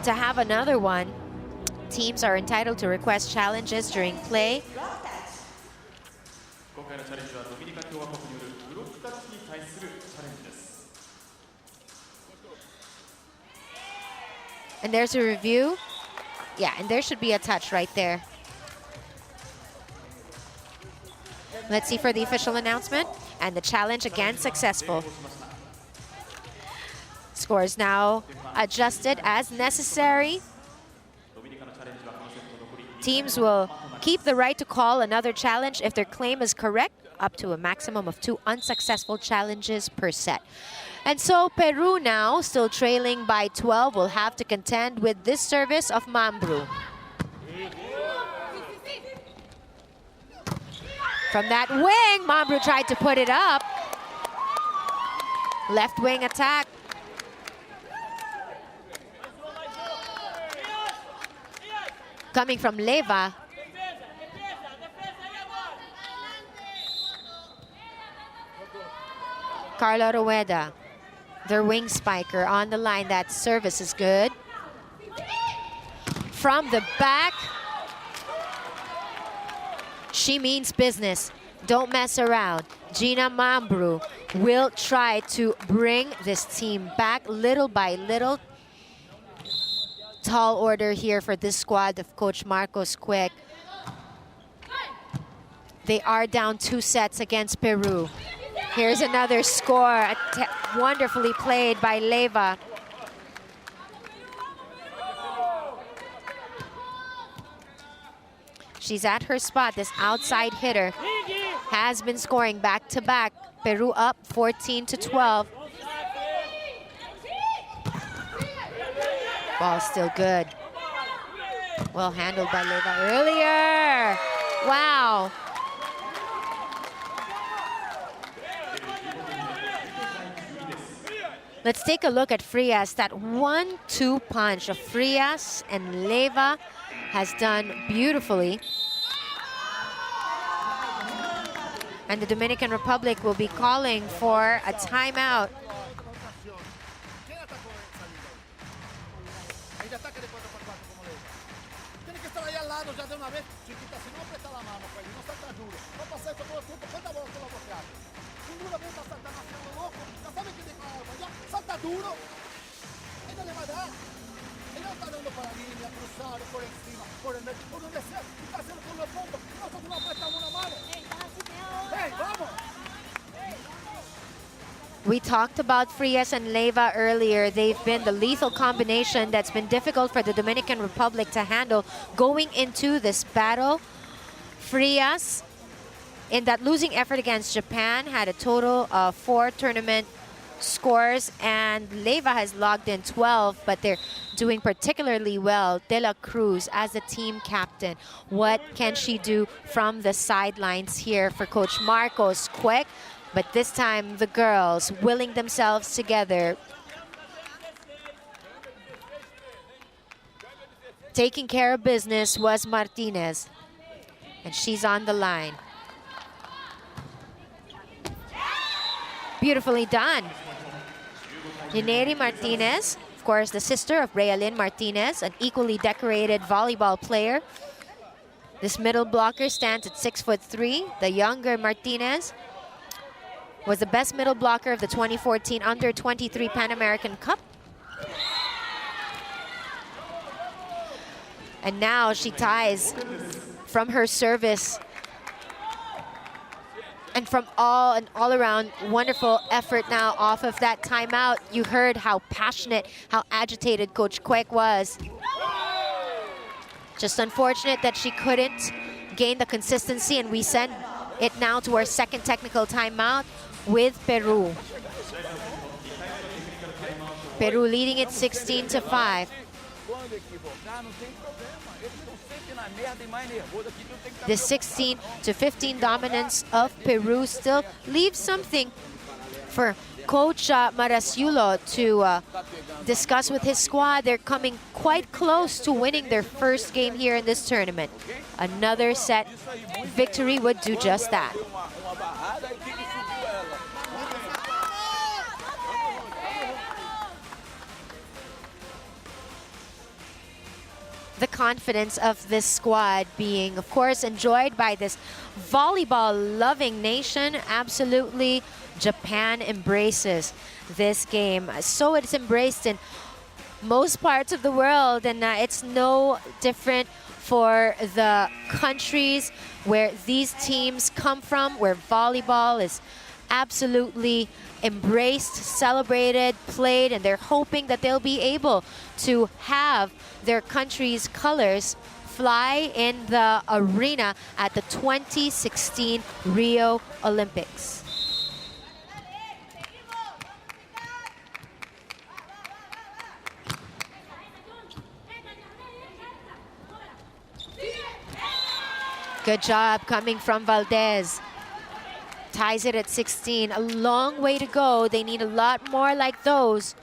to have another one. Teams are entitled to request challenges during play. And there's a review. Yeah, and there should be a touch right there. Let's see for the official announcement. And the challenge again successful. Scores now adjusted as necessary. Teams will keep the right to call another challenge if their claim is correct, up to a maximum of 2 unsuccessful challenges per set. And so Peru now, still trailing by 12, will have to contend with this service of Mambru. From that wing, Mambru tried to put it up. Left wing attack. Coming from Leyva. Carla Rueda, their wing spiker on the line. That service is good. From the back. She means business. Don't mess around. Gina Mambru will try to bring this team back little by little. Tall order here for this squad of Coach Marcos Quick. They are down 2 sets against Peru. Here's another score, wonderfully played by Leyva. She's at her spot. This outside hitter has been scoring back-to-back. Peru up 14-12. Ball still good. Well handled by Leyva earlier. Wow. Let's take a look at Frias. That 1-2 punch of Frias and Leyva has done beautifully. And the Dominican Republic will be calling for a timeout. Duro, ella le va a dar. Ella está dando para la línea, cruzar por encima, por el medio, por donde sea. Y está haciendo con los puntos. Nosotros no apretamos una mano. ¡Hey, vamos! We talked about Frias and Leyva earlier. They've been the lethal combination that's been difficult for the Dominican Republic to handle going into this battle. Frias, in that losing effort against Japan, had a total of 4 tournament scores, and Leyva has logged in 12, but they're doing particularly well. De La Cruz as the team captain. What can she do from the sidelines here for Coach Marcos? Quick, but this time the girls willing themselves together. Taking care of business was Martinez, and she's on the line. Beautifully done. Janani Martinez, of course, the sister of Braylon Martinez, an equally decorated volleyball player. This middle blocker stands at 6'3". The younger Martinez was the best middle blocker of the 2014 Under-23 Pan American Cup. And now she ties from her service and from an all-around wonderful effort now off of that timeout. You heard how passionate, how agitated Coach Quek was. Just unfortunate that she couldn't gain the consistency, and we send it now to our second technical timeout with Peru. Peru leading it 16-5. The 16-15 dominance of Peru still leaves something for Coach Marasiulo to discuss with his squad. They're coming quite close to winning their first game here in this tournament. Another set victory would do just that. The confidence of this squad being, of course, enjoyed by this volleyball-loving nation. Absolutely, Japan embraces this game. So it's embraced in most parts of the world, and it's no different for the countries where these teams come from, where volleyball is absolutely embraced, celebrated, played, and they're hoping that they'll be able to have their country's colors fly in the arena at the 2016 Rio Olympics. Good job coming from Valdez. Ties it at 16. A long way to go. They need a lot more like those.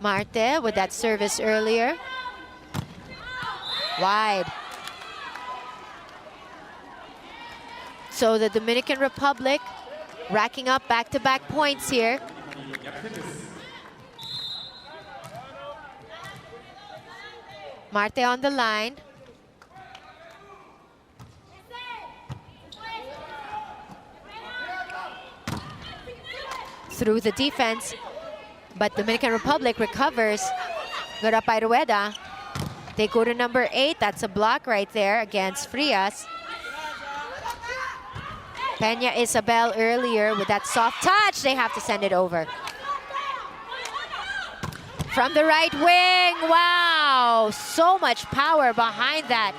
Marte with that service earlier. Wide. So the Dominican Republic racking up back-to-back points here. Marte on the line. Through the defense, but Dominican Republic recovers. Good up by Rueda. They go to number 8. That's a block right there against Frias. Peña Isabel earlier with that soft touch. They have to send it over. From the right wing, wow, so much power behind that.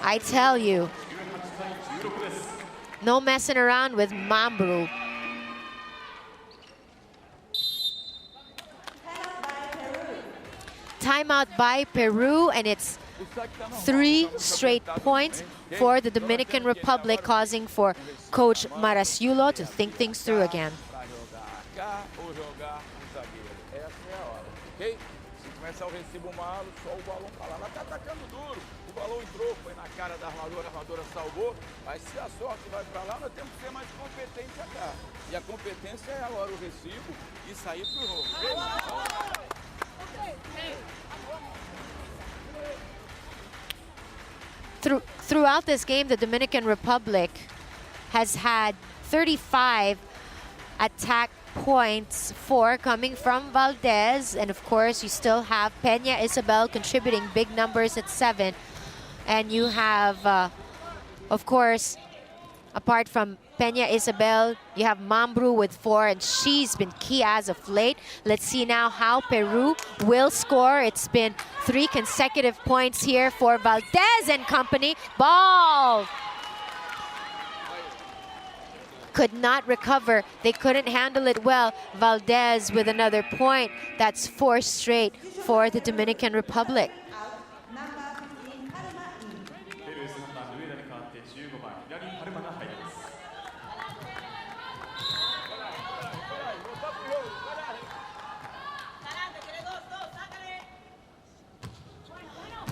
I tell you, no messing around with Mambru. Timeout by Peru, and it's 3 straight points for the Dominican Republic, causing for Coach Marasiulo to think things through again. Se começar o recibo malo, só o balão para lá. Ela tá atacando duro. O balão entrou, foi na cara da armadora salvou. Mas se a sorte vai para lá, nós temos que ser mais competentes cá. E a competência é agora o recibo e sair pro jogo. Throughout this game, the Dominican Republic has had 35 attack points, 4 coming from Valdez. And of course, you still have Peña Isabel contributing big numbers at 7. And you have, of course, apart from Peña Isabel, you have Mambru with 4, and she's been key as of late. Let's see now how Peru will score. It's been 3 consecutive points here for Valdez and company. Ball! Could not recover. They couldn't handle it well. Valdez with another point. That's 4 straight for the Dominican Republic.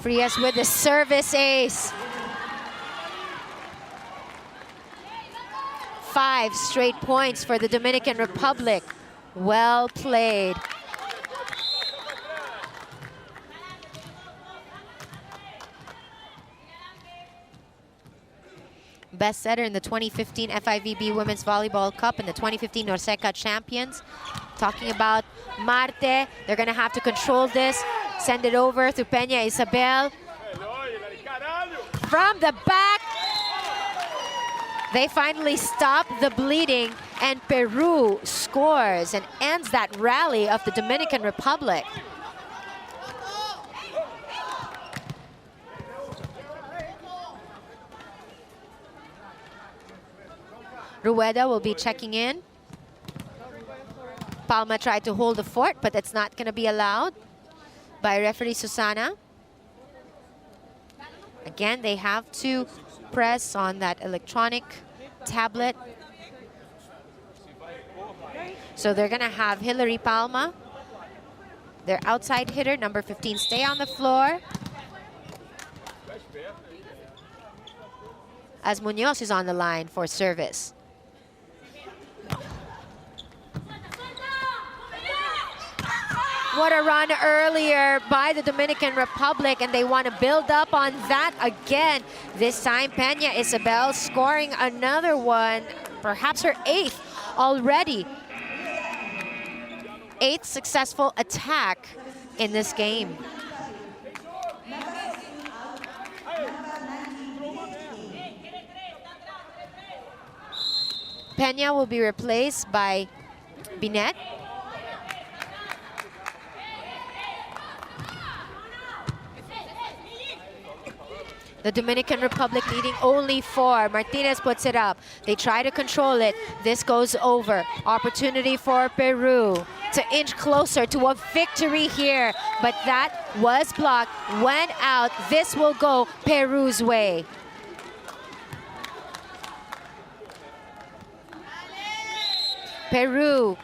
Frias with the service ace. 5 straight points for the Dominican Republic. Well played. Best setter in the 2015 FIVB Women's Volleyball Cup and the 2015 Norseca Champions. Talking about Marte, they're gonna have to control this. Send it over to Peña Isabel. From the back, they finally stop the bleeding, and Peru scores and ends that rally of the Dominican Republic. Rueda will be checking in. Palma tried to hold the fort, but that's not going to be allowed by referee Susana. Again, they have to press on that electronic tablet. So they're going to have Hilary Palma, their outside hitter, number 15, stay on the floor. As Munoz is on the line for service. What a run earlier by the Dominican Republic, and they want to build up on that again. This time, Peña Isabel scoring another one, perhaps her 8th already. 8th successful attack in this game. Peña will be replaced by Binet. The Dominican Republic needing only 4. Martinez puts it up. They try to control it. This goes over. Opportunity for Peru to inch closer to a victory here. But that was blocked, went out. This will go Peru's way. Peru.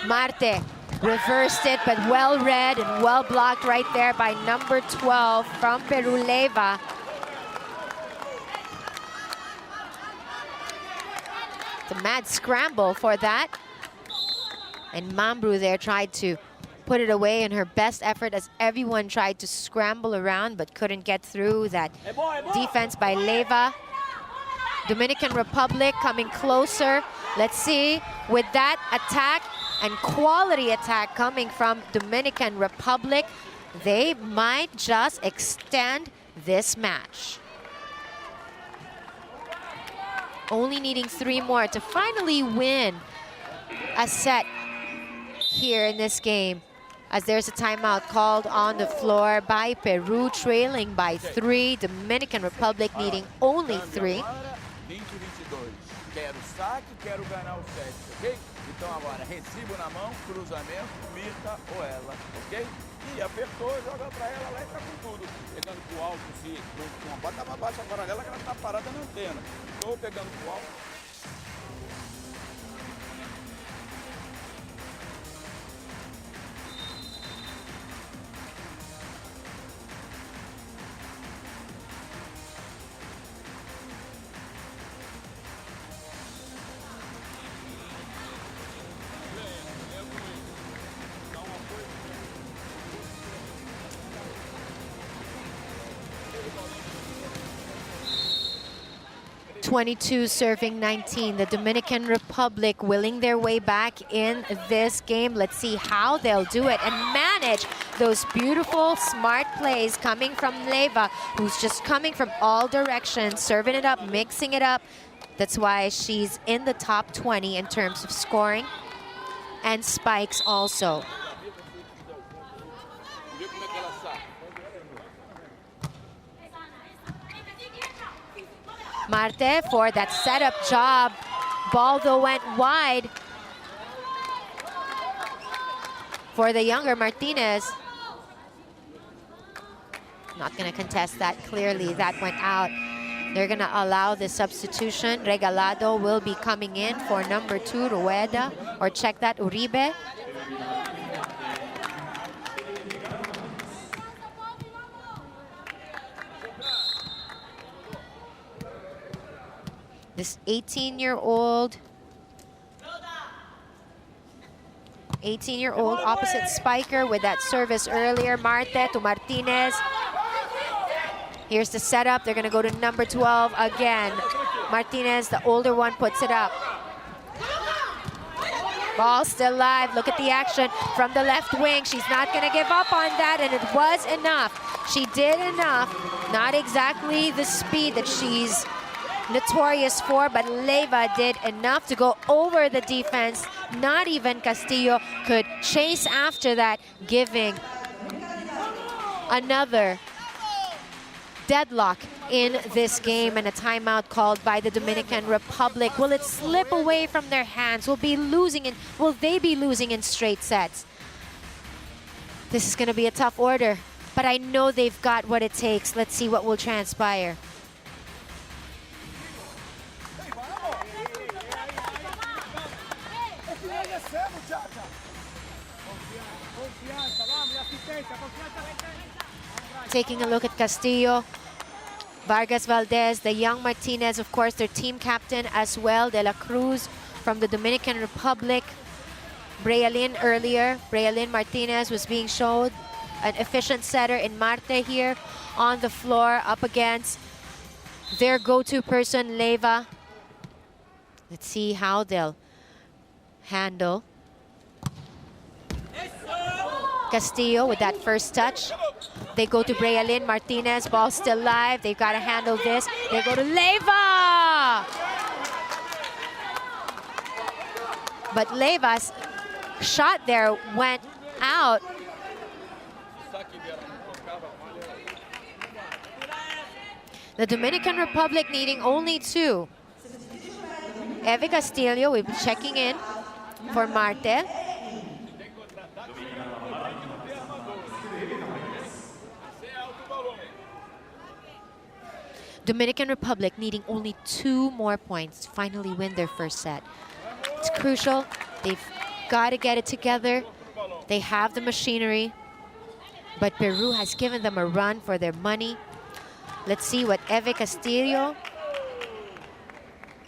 Marte reversed it, but well read and well blocked right there by number 12 from Peru, Leyva. It's a mad scramble for that. And Mambru there tried to put it away in her best effort as everyone tried to scramble around but couldn't get through that defense by Leyva. Dominican Republic coming closer. Let's see, with that attack and quality attack coming from Dominican Republic, they might just extend this match. Only needing 3 more to finally win a set here in this game, as there's a timeout called on the floor by Peru, trailing by 3. Dominican Republic needing only 3. 20-22. Quero saque, quero ganhar o set, ok? Então agora, recibo na mão, cruzamento, Mirta ou ela, ok? E apertou, joga pra ela, ela entra com tudo. Pegando pro alto, se não bota pra baixo agora dela, que ela tá parada na antena. Estou pegando pro alto. 22 serving 19. The Dominican Republic willing their way back in this game. Let's see how they'll do it and manage those beautiful, smart plays coming from Leyva, who's just coming from all directions, serving it up, mixing it up. That's why she's in the top 20 in terms of scoring and spikes also. Marte for that setup job. Ball though went wide for the younger Martinez. Not gonna contest that clearly, that went out. They're gonna allow the substitution. Regalado will be coming in for number 2, Rueda, or check that, Uribe. This 18-year-old opposite spiker with that service earlier. Marte to Martinez. Here's the setup. They're going to go to number 12 again. Martinez, the older one, puts it up. Ball still live. Look at the action from the left wing. She's not going to give up on that, and it was enough. She did enough. Not exactly the speed that she's notorious for, but Leyva did enough to go over the defense. Not even Castillo could chase after that, giving another deadlock in this game, and a timeout called by the Dominican Republic. Will it slip away from their hands? Will they be losing in straight sets? This is going to be a tough order, but I know they've got what it takes. Let's see what will transpire. Taking a look at Castillo, Vargas Valdez, the young Martinez, of course, their team captain as well, De La Cruz from the Dominican Republic. Braylon Martinez was being showed, an efficient setter in Marte here on the floor up against their go-to person, Leyva. Let's see how they'll handle Castillo with that first touch. They go to Braylon Martinez, ball still live. They've got to handle this. They go to Leyva! But Leyva's shot there went out. The Dominican Republic needing only 2. Eve Castillo will be checking in for Marte. Dominican Republic needing only 2 more points to finally win their first set. It's crucial. They've got to get it together. They have the machinery, but Peru has given them a run for their money. Let's see what Eve Castillo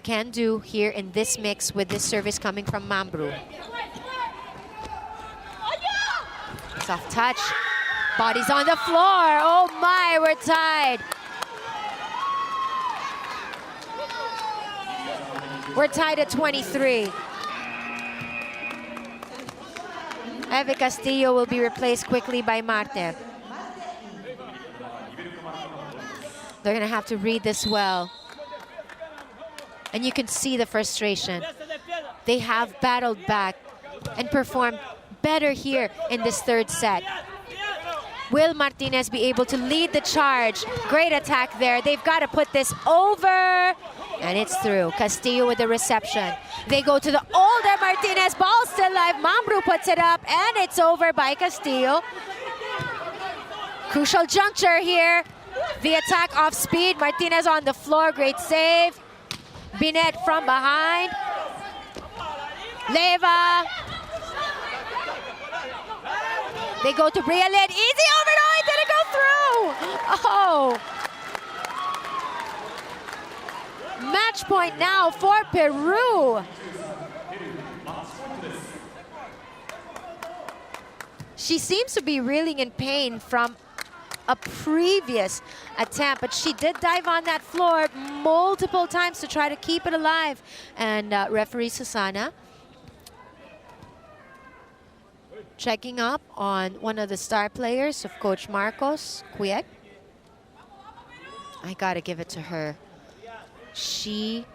can do here in this mix with this service coming from Mambru. Soft touch. Body's on the floor. Oh my, we're tied. We're tied at 23. Eve Castillo will be replaced quickly by Marte. They're going to have to read this well. And you can see the frustration. They have battled back and performed better here in this third set. Will Martinez be able to lead the charge? Great attack there. They've got to put this over. And it's through. Castillo with the reception. They go to the older Martinez. Ball still alive. Mambru puts it up, and it's over by Castillo. Crucial juncture here. The attack off speed. Martinez on the floor. Great save. Binet from behind. Leyva. They go to Braylon. Easy over. No, it didn't go through. Oh. Match point now for Peru. She seems to be reeling in pain from a previous attempt, but she did dive on that floor multiple times to try to keep it alive. And referee Susana checking up on one of the star players of Coach Marcos, Quiet. I gotta give it to her. She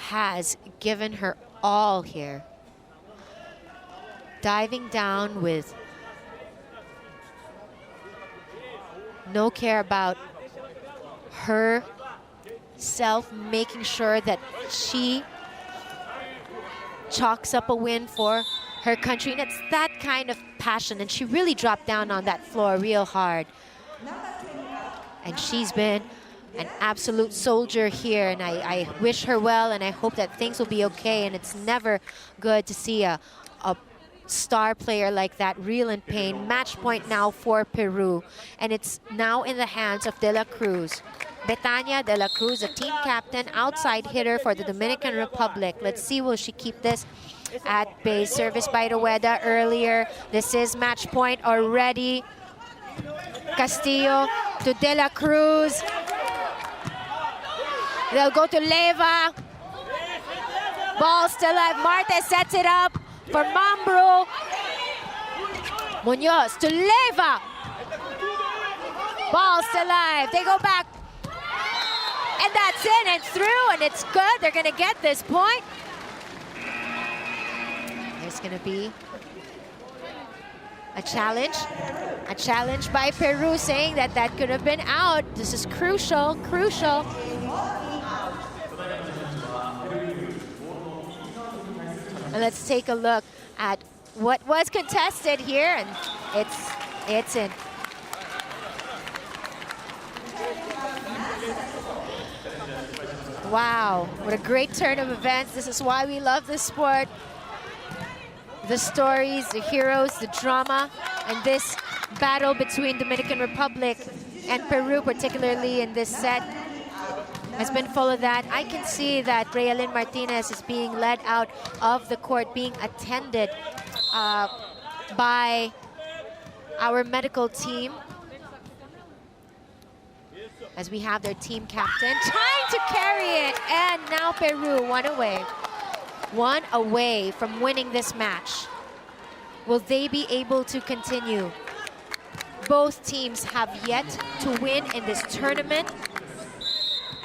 has given her all here. Diving down with no care about herself, making sure that she chalks up a win for her country. And it's that kind of passion. And she really dropped down on that floor real hard. And she's been an absolute soldier here. And I wish her well, and I hope that things will be okay. And it's never good to see a star player like that reel in pain. Match point now for Peru, and it's now in the hands of De La Cruz. Betania De La Cruz, a team captain, outside hitter for the Dominican Republic. Let's see, will she keep this at bay? Service by Rueda earlier. This is match point already. Castillo to De La Cruz. They'll go to Leyva. Ball still alive. Martes sets it up for Mambro. Munoz to Leyva. Ball still alive. They go back. And that's in and through, and it's good. They're going to get this point. There's going to be a challenge by Peru, saying that that could have been out. This is crucial, crucial. And let's take a look at what was contested here, and it's in. Wow, what a great turn of events. This is why we love this sport. The stories, the heroes, the drama, and this battle between Dominican Republic and Peru, particularly in this set, has been full of that. I can see that Braylon Martinez is being led out of the court, being attended by our medical team, as we have their team captain trying to carry it. And now Peru one away from winning this match. Will they be able to continue? Both teams have yet to win in this tournament.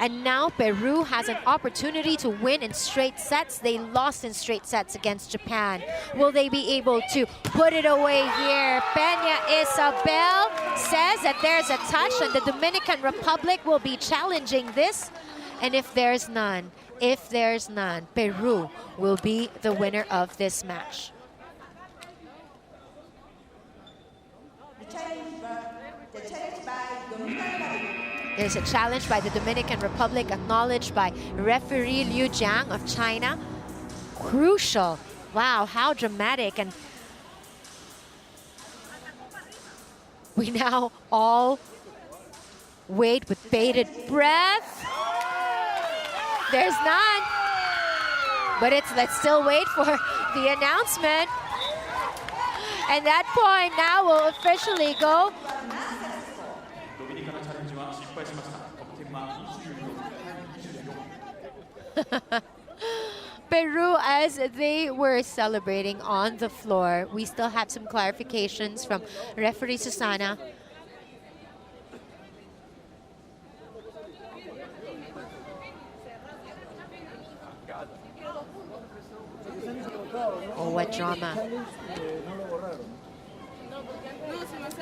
And now Peru has an opportunity to win in straight sets. They lost in straight sets against Japan. Will they be able to put it away here? Peña Isabel says that there's a touch, and the Dominican Republic will be challenging this. And if there's none, Peru will be the winner of this match. There's a challenge by the Dominican Republic, acknowledged by referee Liu Jiang of China. Crucial. Wow, how dramatic. And we now all wait with bated breath. There's none. But let's still wait for the announcement. And that point now will officially go. Peru, as they were celebrating on the floor, we still have some clarifications from referee Susana. Oh, what drama.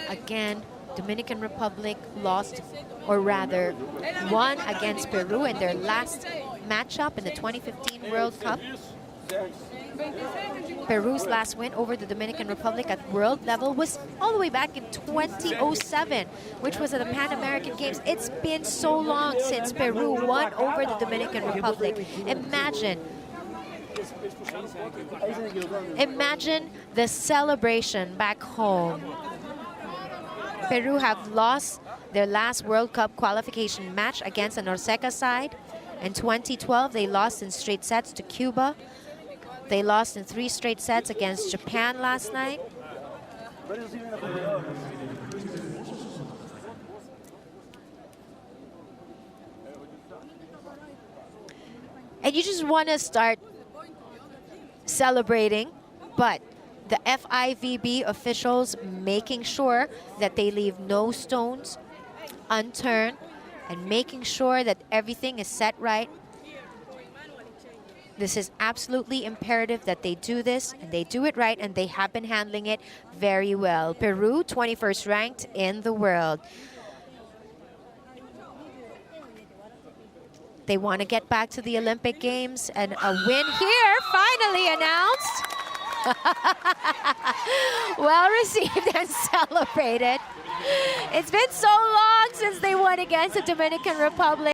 Again, Dominican Republic lost, or rather won against Peru in their last matchup in the 2015 World Cup. Peru's last win over the Dominican Republic at world level was all the way back in 2007, which was at the Pan American Games. It's been so long since Peru won over the Dominican Republic. Imagine the celebration back home. Peru have lost their last World Cup qualification match against the Norseca side. In 2012, they lost in straight sets to Cuba. They lost in 3 straight sets against Japan last night. and you just want to start celebrating, but the FIVB officials making sure that they leave no stones unturned and making sure that everything is set right. This is absolutely imperative that they do this, and they do it right, and they have been handling it very well. Peru, 21st ranked in the world. They want to get back to the Olympic Games, and a win here finally announced. Well received and celebrated. It's been so long since they won against the Dominican Republic.